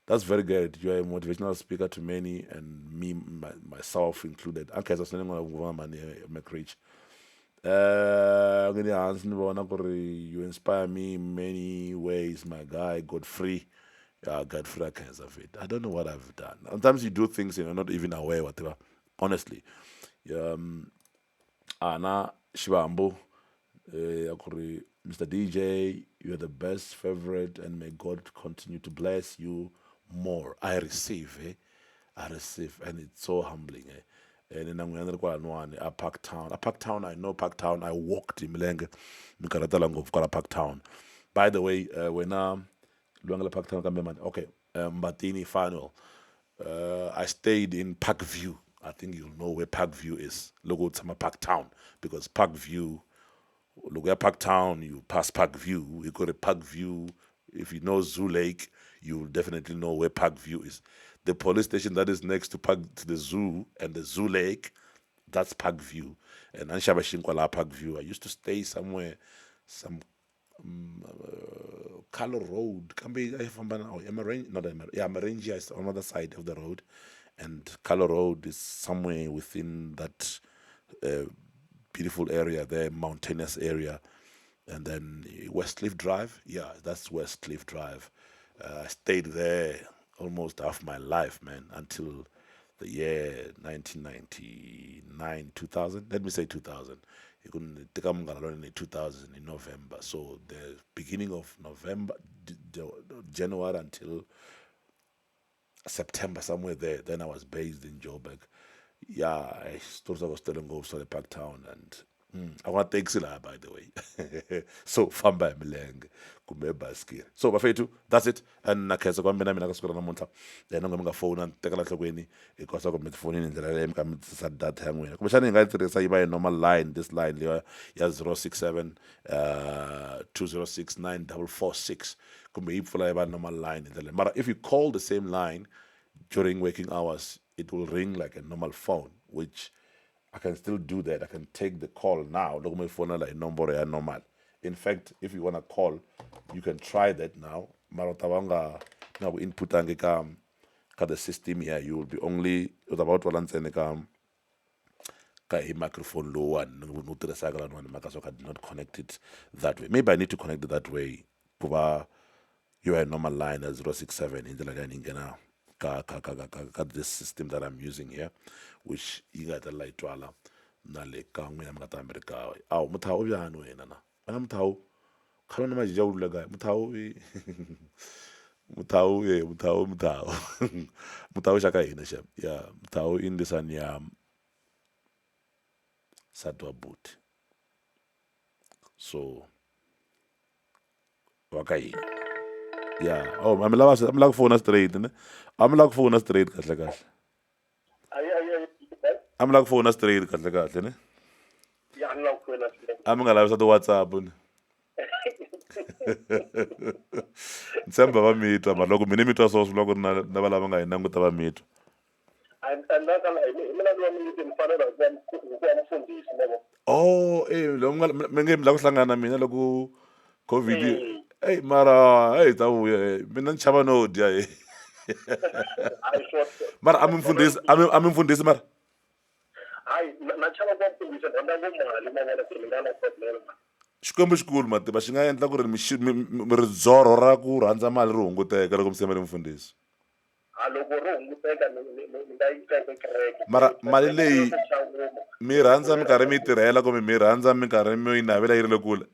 B: That's very good. You're a motivational speaker to many, and me, myself included. Okay, so McReach. You inspire me in many ways, my guy. Godfrey. Yeah, Godfrey, I can't have it. I don't know what I've done. Sometimes you do things and you're not even aware, whatever. Honestly. Anna Shibambo. Mr. DJ, you're the best favorite, and may God continue to bless you more. I receive, I receive, and it's so humbling. and in a Parktown, I know Parktown. I walked in Milenge, Mikaratala of Parktown. By the way, when Luangala Parktown okay, Mbatini final. I stayed in Parkview. I think you'll know where Parkview is. Logo Tama Parktown, because Parkview, look at Parktown, you pass Parkview, you go to Parkview. If you know Zoo Lake, you'll definitely know where Parkview is. The police station that is next to the zoo and the Zoo Lake, that's Parkview. And Anshabashinkwala Parkview. I used to stay somewhere, some Carlo Road. Can be Marangia is on the other side of the road, and Carlo Road is somewhere within that beautiful area there, mountainous area. And then Westcliff Drive, yeah, that's Westcliff Drive. I stayed there almost half my life, man, until the year 1999, 2000. Let me say 2000. You couldn't take in 2000 in November. So the beginning of November, January until September, somewhere there. Then I was based in Joburg. Yeah, I was telling go to the Parktown, and I want taxi la, by the way. So famba milenge kumbe baskiri. So bafethu, that's it. And nakhetsa kwami mina kasukela namuntlha. Then ngombe nga phone and tekela hlokweni ikosa ku mi phone in ndlela leyi mi ka mi tirhisa data ya n'wina. Kumbexana yi nga yi tirhisa yi va normal line, this line leyi ya 067 206 9446. Kumbe yi pfula yi va normal line in ndlela. But if you call the same line during working hours, it will ring like a normal phone, which I can still do that. I can take the call now. Look, my phone like number normal. In fact, if you want to call, you can try that now. Marotawanga now input ka the system here. You will be only with about ka a microphone low one. Not connect it that way. Maybe I need to connect it that way. You are a normal line at 067 in the now. This system that I'm using here, which you got a light wala na le kangwe na mga Amerika. Aw mutao ya ano na. Ana mutao. Kalo na majijaw laga. Mutao mutao. Mutao shaka ina siya. Yeah, mutao in this an ya satwa boot. So wakai. Yeah. Oh, I'm like phone straight, ne? I'm like phone straight, kahle. I'm like phone straight, kahle, ne?
F: Yeah, I'm like phone straight.
B: I'm gonna have to WhatsApp. Nsemba ba mitwa maloko mini mitwa so loko na bala nga ina nguta ba mitwa.
F: And that mina lo mi mfanelo umfundisi nabo.
B: Oh, lo menge la kuhlangana mina loku COVID. Hey mara, hey tawu mina nchaba no dia. Mara amimfundisi mara.
F: Hayi nachaba kwamfundisa ndanda ngomali mangala silingana problem.
B: Xikwembu xikulu matiba xi nga endla ku ri mi rizorho ra ku rhandza mali ri hunguteka loko mi semele mfundisi.
F: Loko ri hunguteka ni nga yi teka kereke.
B: Mara mali leyi mi rhandza mi karhi mi tirhela kumbe mi rhandza mi karhi mi yi navela yi ri le kule?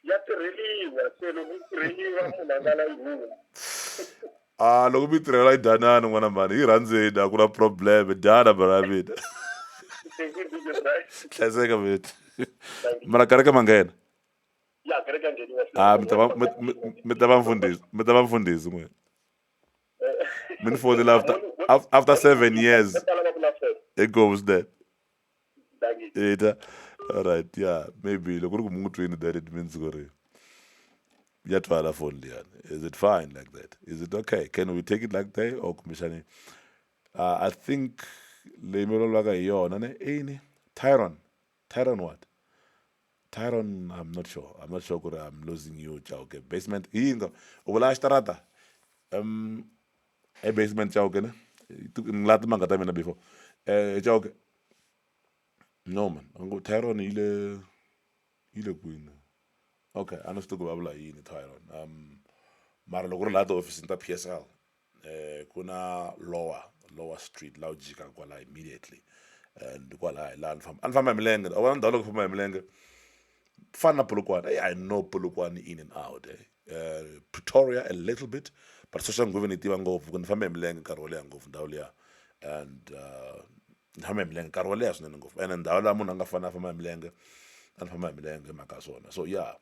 F: Ya tirheliwa se loko yi tirheliwa munhu a nga la yi
B: loko mi tirhela yi danani n'wana mani yi rhandzeni a ku na problem dana bara mina. Hlayiseka mate. Mara kereke ma nghena?
F: Ya kereke ngheniwa.
B: Mi ta va mfundhisi n'wina. Mi ni fonela after 7 years. It goes there. All right, yeah, maybe loko ri ku mungutweni that it means gore ya twala phone liyani. Is it fine like that? Is it okay? Can we take it like that or kumbexani? I think leyi mi vulavulaka hi yona ne ini Tyron what? Tyron, I'm not sure ku ri I'm losing you. Okay, basement yinga u vula xitarata basement chauke ne ngilati manga ta mina before chauke. No man, ango Tyron ile kwini. Okay, I understand ku vulavula yini Tyron. Mara loko ri la office ta PSL kuna lower street la ujika kwala immediately and kwala la anfamba milenge awona ndalo kufamba milenge fana Polokwane. I know Polokwane in and out. Pretoria a little bit, but social nguve ni tiva ngopfu ku ni famba milenge nkarhi wo leha ngopfu ndhawu liya. And famba hi milenge nkarhi wo leha swinene ngopfu ene ndhawu laha munhu a nga fanele a famba hi milenge a ni famba hi milenge hi mhaka ya swona so yeah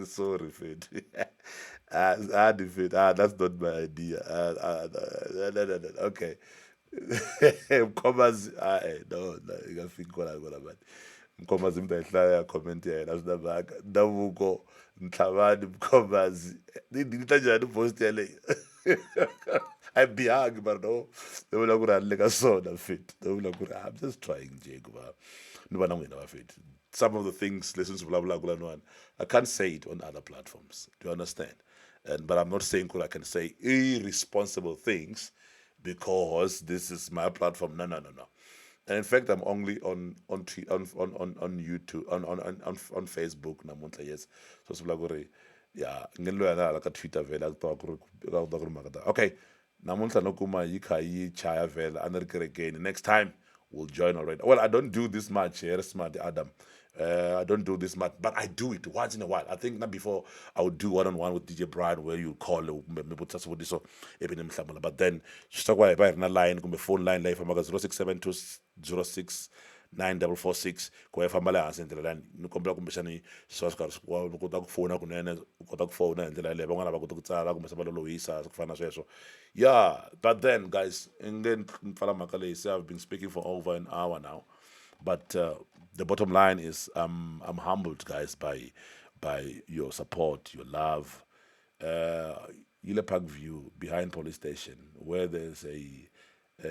B: sorry Fed that's not my idea no. Okay Mkhomazi no ingafiki kona mani Mkhomazi mi ta yi hlaya comment ya yena swi na mhaka ndhavuko Ntlhavani Mkhomazi ni ta njhani post yaleyo a yi bihangi mara no ni vula ku ri a ni le ka swona Fed ni vula ku ri I'm just trying nje ku va ni va na n'wina va Fed some of the things leswi ni swi vulavulaka laniwani I can't say it on other platforms do you understand but I'm not saying I can say irresponsible things because this is my platform. No. And in fact, I'm only on YouTube, on Facebook, namuntlha yes. So sibula yeah, ngeni loyi la ka Twitter vele a ta ku ri mhaka ta. Okay, namuntlha no kuma yi kha yi chaya vele a ni ri kerekeni. Next time we'll join already. Well, I don't do this much here, smart Adam. I don't do this much, but I do it once in a while. I think not before I would do one-on-one with DJ Brian where you call so but then just talk about a line, phone line life 0672069446 ku famba le hansi ndlela lani ni kombela kumbexani swa swi karhi u kota ku fona kunene u kota ku fona hi ndlela leyi van'wana va kota ku tsala kumbe se va lolohisa ku fana na sweswo yeah but then guys nge ni pfala mhaka leyi se I've been speaking for over an hour now but the bottom line is I'm humbled guys by your support your love Yile Park View behind police station where there's a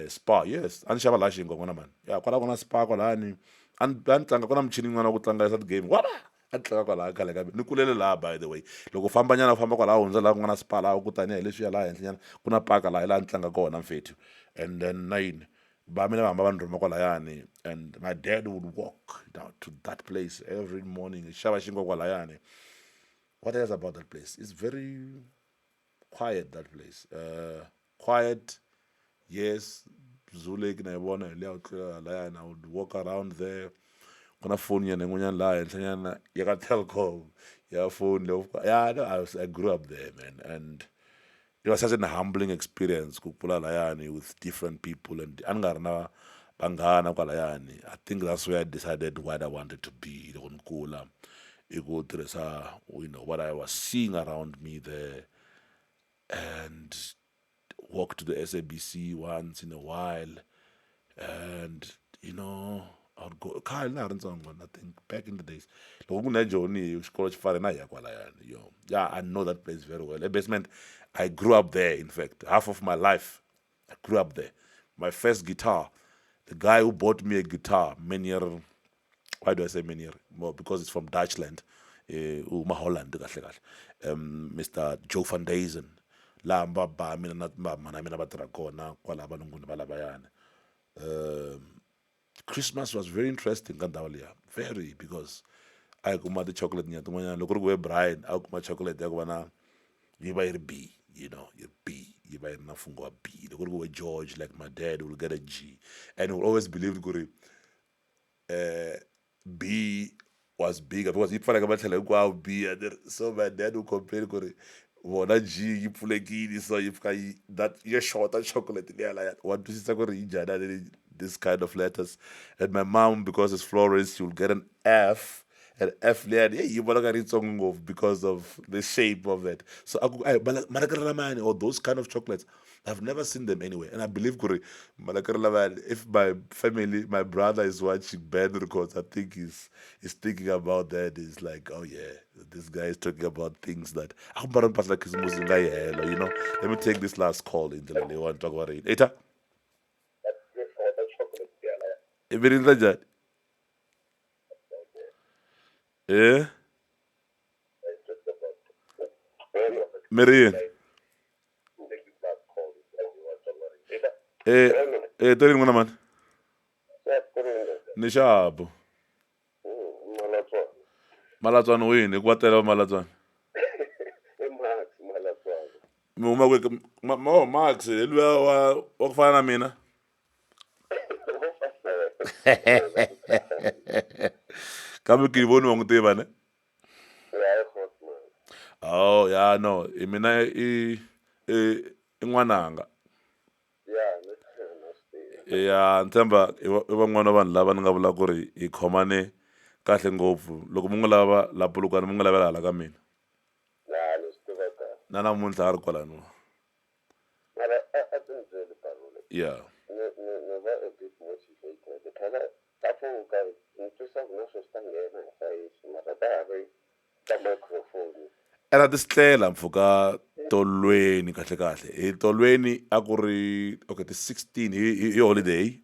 B: spa yes a ni xava laha xinkwa n'wana mani ya kwala ku na spa kwalani a ni tlanga ku na michini yin'wana ku tlanga sa ti-game wala a ni tlanga kwalaha khale ka ni kulele laha by the way loko u famba nyana u famba kwalaha hundza laha ku nga na spa laha ku taniya hi leswiya laha henhla nyana ku na paka laha hi laha ni tlanga kona mfethu and then na yini ba mina va hamba va ni rhuma kwalayani and my dad would walk down to that place every morning hi xava xinkwa kwalayani what else about that place it's very quiet that place quiet yes Zulek na yibona layana I would walk around there kuna phone yana yin'wanyana laha henhla nyana ya ka Telkom ya phone yeah no, I grew up there man and it was such a humbling experience ku pfula layani with different people and a ni nga ri na vanghana kwalayani I think that's where I decided what I wanted to be loko ni kula I ku tirhisa what I was seeing around me there and walk to the SABC once in a while and I'd go Kyle na ha ri ntsongo I think back in the days loko ku na Joni xikolo xi pfale na hi ya kwalayani yeah I know that place very well basement I grew up there in fact half of my life I grew up there my first guitar the guy who bought me a guitar Menier why do I say Menier well because it's from Dutchland Holland kahle Mr. Joe van Dezen laha mbaba mina na mana mina va tirha kona kwala valunguni va lavayani Christmas was very interesting ka ndhawu liya very because a hi kuma ti-chocolate nyana tin'wanyana loko ri ku we Brian a kuma chocolate ya ku va na yi va yi ri B yi B yi va yi ri na mfungo wa B loko ri ku we George like my dad will get a G and will always believe ku ri B was bigger because yi pfaleka matlhelo hinkwawo B so my dad will complain ku ri vona G yi pfulekile so yi fika that yi shorta chocolate liya laya wa twisisa ku ri yi njhani this kind of letters and my mom because it's Florence she will get an F and F liya yi vona ka ri yitsongo ngopfu because of the shape of it so malakere lamani or those kind of chocolates I've never seen them anywhere and I believe kuri malakere lamani if my family my brother is watching band records I think he's thinking about that he's like oh yeah this guy is talking about things that akumbara mpahla khisimusi nga yi hela let me take this last call in ndlela leyi wa ni twa ku va ri eta i virile njhani mi ri yini to yini n'wana mani ni xapu Malatswana wini ku va tele va Malatswana mi huma kwihi Max hi luya wa ku fana na mina kambe ke voni wa n'wi tiva ne oh yeah no i mina i n'wananga ya ntshemba i van'wana vanhu lava ni nga vula ku ri hi khomane kahle ngopfu loko mu n'wi lava la Polokwane mu n'wi lavela hala ka mina na namuntlha a ri kwalano yeah era ti sitlela mpfhuka tolweni kahle hi tolweni a ku ri okay ti 16 hi holiday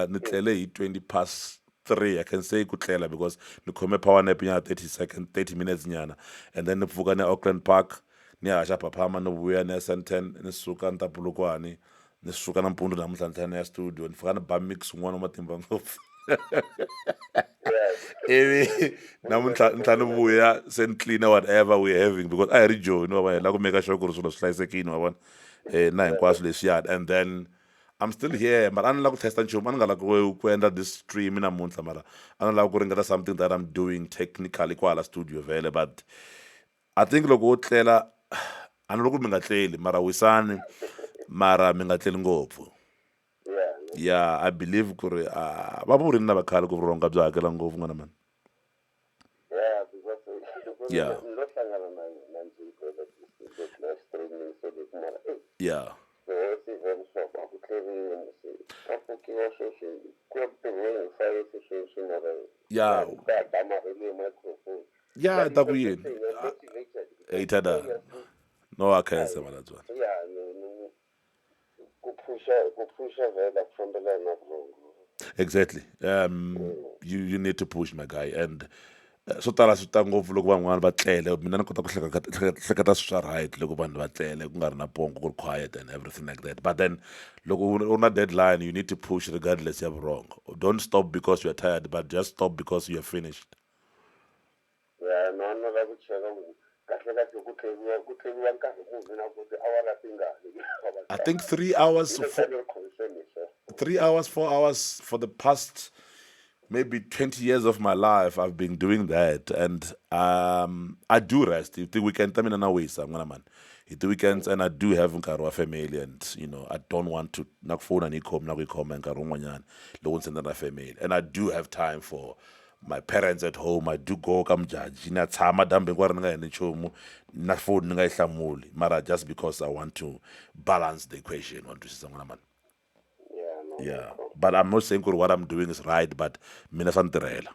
B: ni tlele hi 3 I can say ku tlela because ni khome power nap nyana 30 minutes nyana and then ni pfuka ni Auckland Park ni haxa phaphama ni vuya ni ya Sandton ni suka ni ta Polokwane ni suka nampundzu namuntlha ni tlhela ni ya studio ni fika ni ba mix wun'wana wa matimba ngopfu ivi namuntlha ni tlhela ni vuya se ni cleana whatever we're having because a hi ri joni wa va hi la ku make sure ku ri swilo swi hlayisekile wa vona na hinkwaswo leswiyani and then I'm still here mara a ni lava ku testa nchumu a ni nga lava ku endla this stream namuntlha mara a ni lava ku ringeta something that I'm doing technically kwahala studio vele but I think loko wo tlela a ni loko mi nga tleli mara wisani mara mi nga tleli ngopfu yeah I believe ku ri va vurini na vakhale ku vuronga byi hakela ngopfu n'wana mani yeah yeah yeah yeah ta ku yini ithada no akhense malatswana exactly you need to push my guy and swo tala swi ta ngopfu loko van'wana va tlele mina ni kota ku hleketa swi swa right loko vanhu va tlele ku nga ri na pongo ku ri quiet and everything like that but then loko u na deadline you need to push regardless ya vurongo don't stop because you're tired but just stop because you're finished I think 3 hours 3 hours 4 hours for the past maybe 20 years of my life I've been doing that and I do rest the weekend I mean na wisa ngwana man the weekends and I do have nkarhi wa family and you know I don't want to nakufona ni khoma nakuyikhoma nkarhi un'wanyana loko ni sendela family and I do have time for my parents at home I do go ka mujaji na tshama dambe hinkwaro ni nga heni nchumu na phone ni nga yi hlamuli mara just because I want to balance the equation wa twisisa n'wana man yeah but I'm not saying what I'm doing is right but mina swa ni tirhela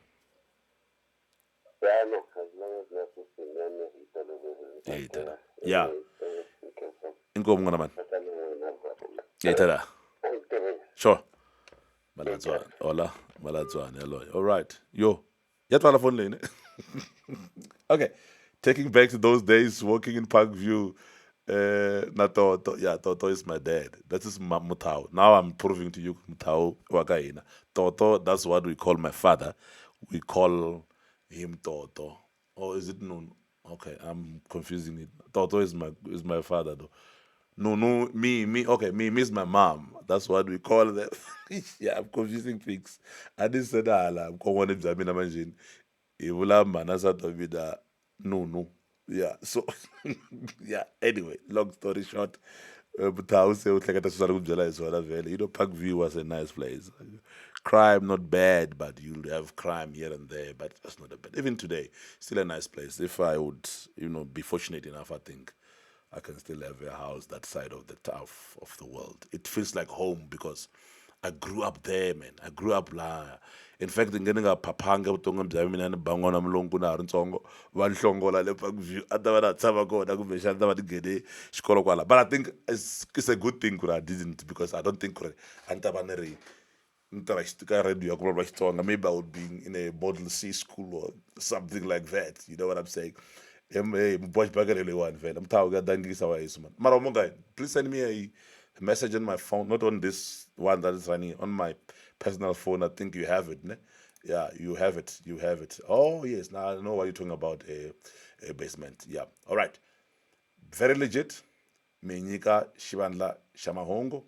B: yeah inkomu n'wana man ithela sure malatswana hola malatswana yaloyo all right yo ya twala phone lane okay taking back to those days walking in Parkview na Toto yeah Toto is my dad that is Mutao now I'm proving to you Mutao wakaina Toto that's what we call my father we call him Toto or is it Nunu okay I'm confusing it Toto is my father though no me okay me is my mom that's what we call them yeah I'm confusing things I didn't say that I'm going to examine manjini ivula mana sa Davida Nunu yeah so yeah anyway long story short Mutao se uhleketa swi swa ku byela hi swona vele you know Parkview was a nice place crime not bad but you'll have crime here and there but that's not a bad even today still a nice place if I would you know be fortunate enough I think I can still have a house that side of the world. It feels like home because I grew up there, man. I grew up la. In fact, ngenga paphanga vutonga bya mina ni bangwana mulungu na ha ri ntsongo va ni hlongola le Parkview a ta va na tshama kona kumbe xana ta va ti nghene xikolo kwala but I think it's a good thing ku ri I didn't because I don't think ku ri a ni ta va ni ri ni tirha ka radio ya ku vulavula Xitsonga maybe I would be in a Model C school or something like that you know what I'm saying Boys bagger one vele mthawu kuyadangisa wayise man mara umonga please send me a message on my phone not on this one that is running on my personal phone I think you have it ne yeah you have it oh yes now I know what you're talking about a basement yeah all right very legit mi nyika xivandla xa mahungu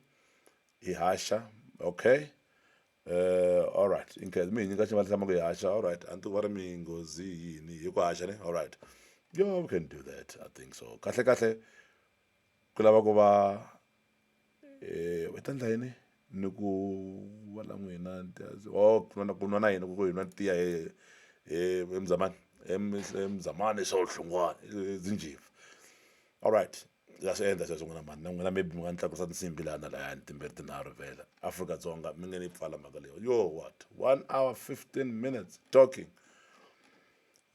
B: hi haxa okay all right in case mi nyika xivandla xa mahungu hi haxa all right anti ku ri mi ngozi yini hi ku haxa ne all right yeah, we can do that. I think so. Kahle kahle kulava ku va wetandla yini ni ku wala n'wina kun'wana yini ku yinwa tiya emzamani sohlungwane zinjiva. All right, that's swi endla sweswo n'wina mani na n'wina maybe mi nga ni tlakusa tinsimbi laha na lahayani timbirhi tinharhu vhela Afrika-Dzonga mi nge ni pfala mhaka leyo. Yo, what 1 hour 15 minutes talking.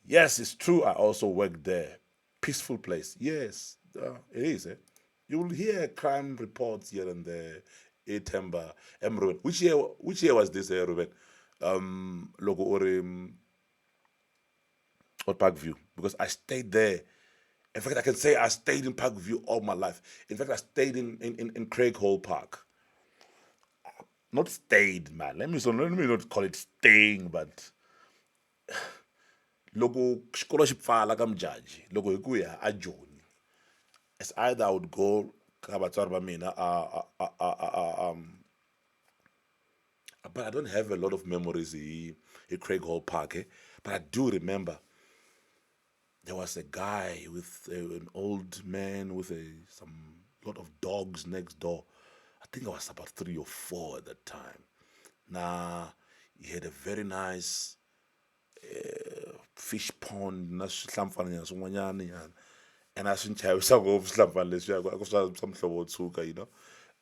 B: Yes, it's true. I also worked there. Peaceful place. Yes, it is. You will hear crime reports here and there. Etemba, Ruben. Which year was this, Ruben? Logo or Parkview, because I stayed there. In fact, I can say I stayed in Parkview all my life. In fact, I stayed in Craig Hall Park. Not stayed, man. Let me not call it staying, but loko xikolo xi pfala ka Mjaji, loko hi ku ya a Joni, it's either I would go ka vatswari va mina but I don't have a lot of memories in Craig Hall Park, but I do remember there was a guy with an old man with some lot of dogs next door. I think I was about 3 or 4 at that time. Nah, he had a very nice fish pond na swihlampfana swin'wanyani and a swi ni chavisa ngopfu swihlampfana leswiya ku swa mhlovo wo tshuka, you know,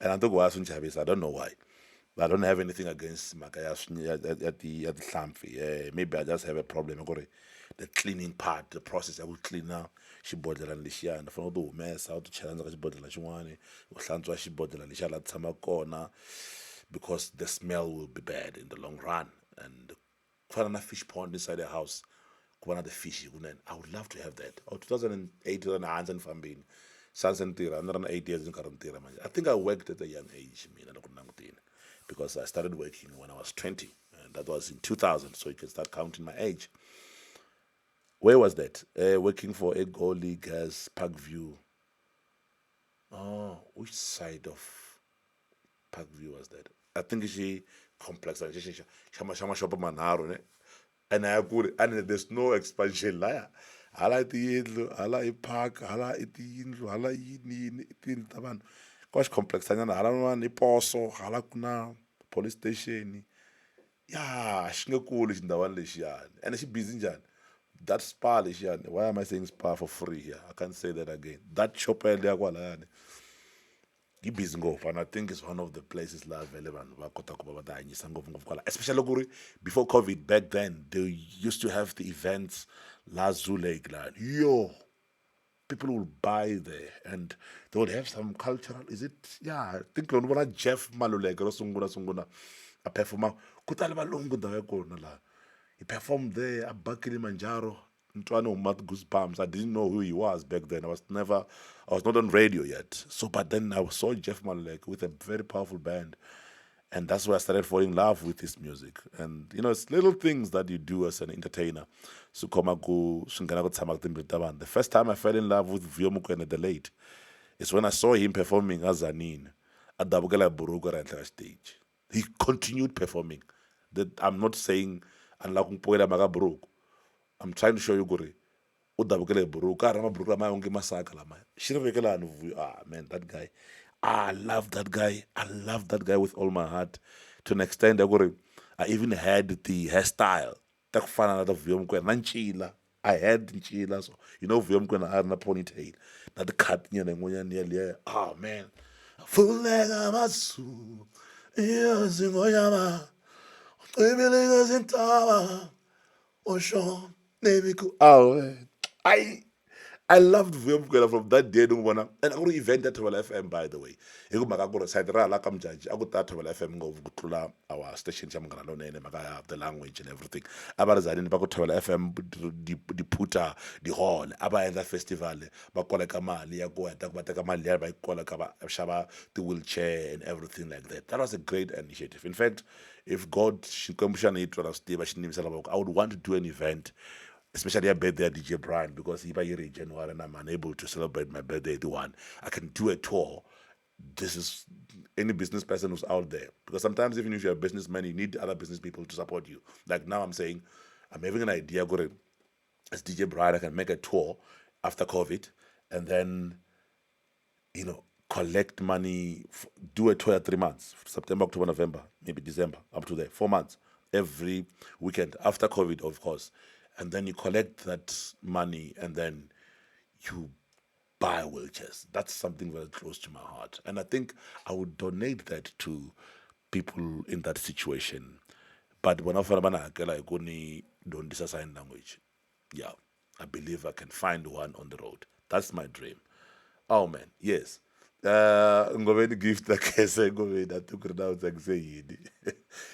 B: and I think why swi ni chavisa, I don't know why, but I don't have anything against mhaka ya tihlampfi. Maybe I just have a problem ku ri the cleaning part, the process ya ku cleana xibodhlelani lexiyani u fanele u ti humesa u ti chela ndzeni ka xibodhlela xin'wani u hlantswa xibodhlela lexiya laha ti tshama kona, because the smell will be bad in the long run. And ku fana na fish pond inside the house, ku va na the fish kunene, I would love to have that. 2008 handle ni fambini sanse ni tirha ni ri na 8 years ni karhi ni tirha manje. I think I worked at a young age mina loko ni langutile, because I started working when I was 20, and that was in 2000, so you can start counting my age. Where was that? Working for a Egoli Gas Parkview. Oh, which side of Parkview was that? I think she complex shama shop manaro ne. And I could, and there's no expansion la. Hala tiyindlu, hala I park, hala itiyindlu, hala yini itiyindlu taban. Kosh complex anyana hala no iposo, hala kuna police station. Yeah, xingekulu xindhawana lexiyani. And xi busy njani. That spa lexiyani. Why am I saying spa for free here? I can't say that again. That shop ya kwalayani. Yi busy ngopfu, and I think it's one of the places la vele vanhu va kota ku va va ti hanyisa ngopfu kwala. Especially loko before COVID, back then they used to have the events la Zoo Lake la. Yo, people will buy there and they would have some cultural, is it, yeah, I think lona vona Jeff Maluleke ro sungula a performa ku tale valungu ndhawu ya kona la. He performed there at Kilimanjaro. Goosebumps. I didn't know who he was back then. I was not on radio yet. So, but then I saw Jeff Malek with a very powerful band, and that's where I started falling in love with his music. And you know, it's little things that you do as an entertainer. So, the first time I fell in love with Vio Mukwena the late is when I saw him performing as Zanin at Dabugala Buruga Rantla stage. He continued performing. That I'm not saying I'm trying to show you Guri. Man, that guy. I love that guy. I love that guy with all my heart. To an extent, I even had the hairstyle. I had nchila. So you know Vyomkwena had a ponytail. Not the cut, oh man. Fulega masu. Yes, Ocean, Navy. Oh, man. I loved Vuyamkwela from that day. And I go to event at Travel FM, by the way. I go to side like I'm judge. I go to Travel FM go to our station. The language and everything. About I didn't go to Travel FM, the puta, the hall. About that festival. Bakola Kamali, I go at Kamali, by Kola Shaba, the wheelchair and everything like that. That was a great initiative. In fact, if God should commission it to us, I would want to do an event, especially a birthday at DJ Brian, because if I hear in January and I'm unable to celebrate my birthday at one, I can do a tour. This is any business person who's out there, because sometimes even if you're a businessman, you need other business people to support you. Like now I'm saying, I'm having an idea, as DJ Brian, I can make a tour after COVID, and then, collect money, do a tour 3 months, September, October, November, maybe December, up to there, 4 months, every weekend, after COVID, of course. And then you collect that money and then you buy wheelchairs. That's something very close to my heart. And I think I would donate that to people in that situation. But when I find don't sign language, yeah, I believe I can find one on the road. That's my dream. Oh man, yes. Ngobeni gift la kese ngobeni atukuronounce akuseyini.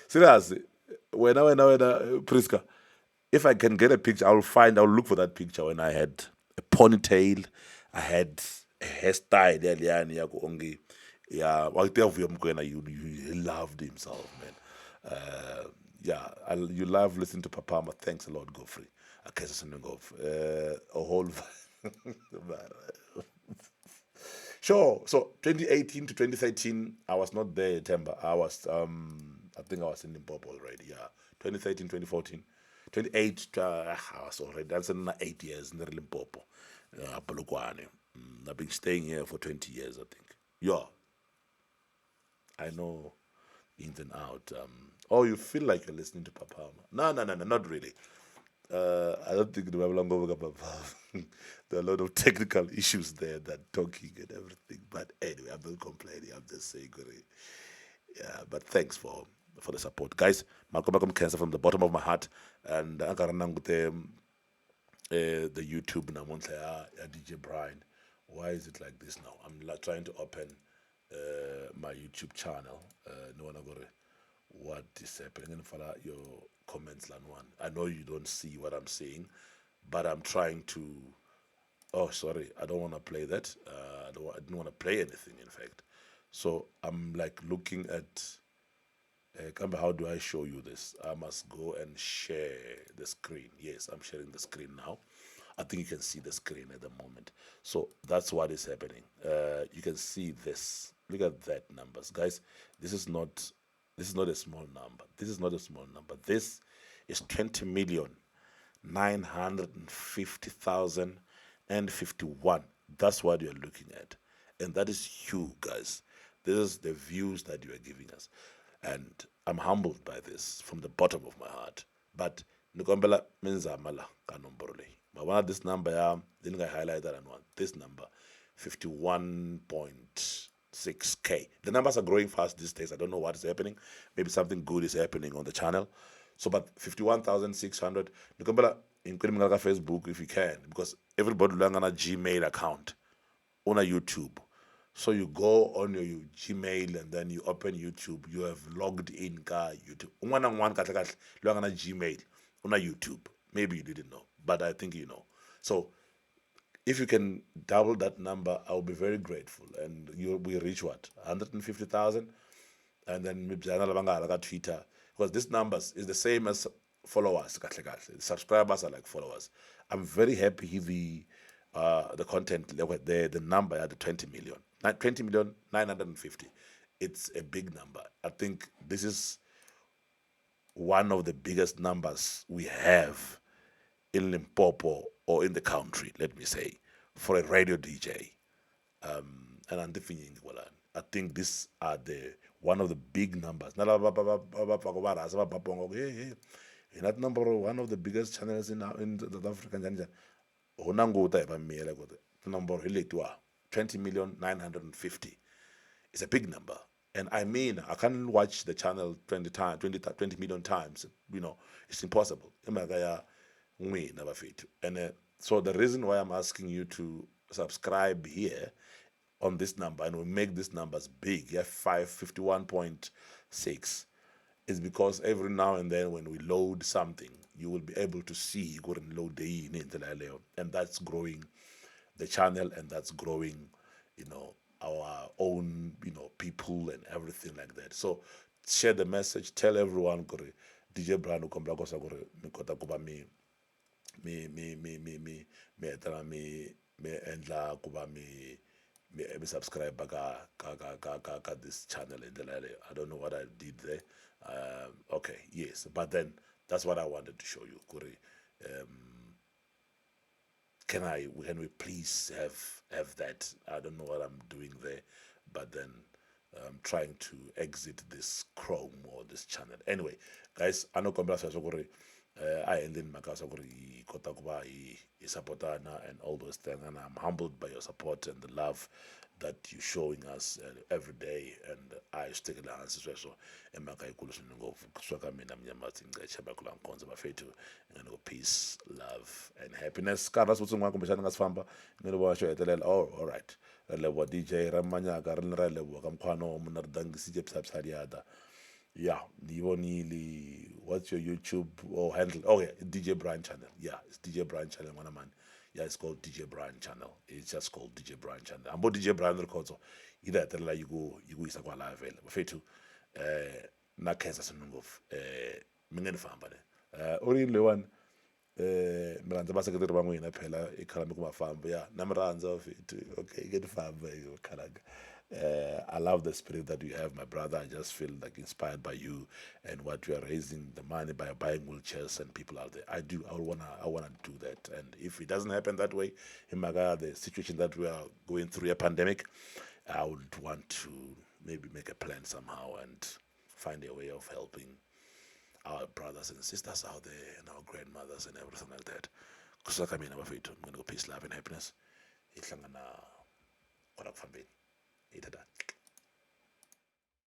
B: Seriously, when Priska, if I can get a picture, I'll look for that picture when I had a ponytail, I had a hairstyle earlier yako ongi. Yeah, you loved himself, man. Yeah, you love listening to Papama. Thanks a lot, Godfrey. Okay, so a whole Sure. So 2018 to 2013, I was not there, Temba. I was, I think I was in Limpopo already. Yeah. 2013, 2014, 28. I was already. That's another 8 years in Limpopo. Polokwane. I've been staying here for 20 years, I think. Yeah. I know ins and out. Oh, you feel like you're listening to Papa? No, not really. I don't think the Babylon there are a lot of technical issues there, that talking and everything. But anyway, I'm not complaining. I'm just saying, yeah. But thanks for the support, guys. Malcolm Cancer from the bottom of my heart, and I got the YouTube now. DJ Brian, why is it like this now? I'm trying to open my YouTube channel. No one got what is happening, and follow your comments, Lanwan. I know you don't see what I'm saying, but I'm trying to. Oh, sorry, I don't want to play that. I didn't want to play anything, in fact. So I'm like looking at. How do I show you this? I must go and share the screen. Yes, I'm sharing the screen now. I think you can see the screen at the moment. So that's what is happening. You can see this. Look at that numbers, guys. This is not a small number. This is not a small number. This is 20,950,051. That's what you're looking at. And that is you, guys. This is the views that you are giving us. And I'm humbled by this from the bottom of my heart. But Nikombela Menzamala Kanomborle. But one of this number, didn't I highlight that one? This number, 51.6K. The numbers are growing fast these days. I don't know what is happening. Maybe something good is happening on the channel. So, but 51,600. Nikombela, including Facebook if you can, because everybody learn on a Gmail account, on a YouTube. So you go on your Gmail and then you open YouTube. You have logged in ka YouTube. One Gmail on a YouTube. Maybe you didn't know, but I think you know. So if you can double that number, I'll be very grateful. And we reach what? 150,000? And then maybe another Twitter. Because this numbers is the same as followers. Subscribers are like followers. I'm very happy the content, the number at the 20 million. 20,950,000. It's a big number. I think this is one of the biggest numbers we have in Limpopo or in the country, let me say, for a radio DJ. And I'm defining I think these are one of the big numbers. That number, one of the biggest channels in the African number 20,950,000. It's a big number. And I mean, I can't watch the channel 20 million times. It's impossible. And so the reason why I'm asking you to subscribe here on this number, and we make these numbers big, 51.6, is because every now and then when we load something, you will be able to see load and that's growing the channel, and that's growing, our own, people and everything like that. So share the message, tell everyone DJ Brian ukombla kosa mikota kuba me endla kuba me subscribe ka this channel in the I don't know what I did there. Okay, yes, but then that's what I wanted to show you, can we please have that? I don't know what I'm doing there, but then I'm trying to exit this Chrome or this channel. Anyway, guys, I know kombela sasokore I ending makasokore kota kuba I supportana and all those things, and I'm humbled by your support and the love that you're showing us every day, and I stick the answers so emaka ikulushini ngofu kuswaka mina mnyamathi ngechaba kula nkonzo bafethu ngeno peace, love and happiness. Kana suthu ngwa kumbeshana ngasifamba ngelo basho etelela. Oh, all right. Lebo DJ Ramanyaka rinra lebo kamkhwano munardang sije psapsariada. Yeah, Nili, what's your YouTube or handle? Oh yeah, DJ Brian channel. Yeah, it's DJ Brian channel. Man. Yeah, it's called DJ Brian channel. It's just called DJ Brian channel. I'm about DJ Brian records. Either tell you go isa kwa live ele. Bafetu na kenza sinungov mingeni famba ne. Ori lewan miranza basekretary bangwina phela ikhala kumafamba. Yeah, namranza bafetu. Okay, get famba yo khalaga. I love the spirit that you have, my brother. I just feel like inspired by you and what you are raising the money by buying wheelchairs and people out there. I wanna do that. And if it doesn't happen that way, in Maga, the situation that we are going through a pandemic, I would want to maybe make a plan somehow and find a way of helping our brothers and sisters out there and our grandmothers and everything like that. Kusaka mina bafethu, I'm gonna go peace, love, and happiness. Ihlangana kwarakufambeni. Ita that.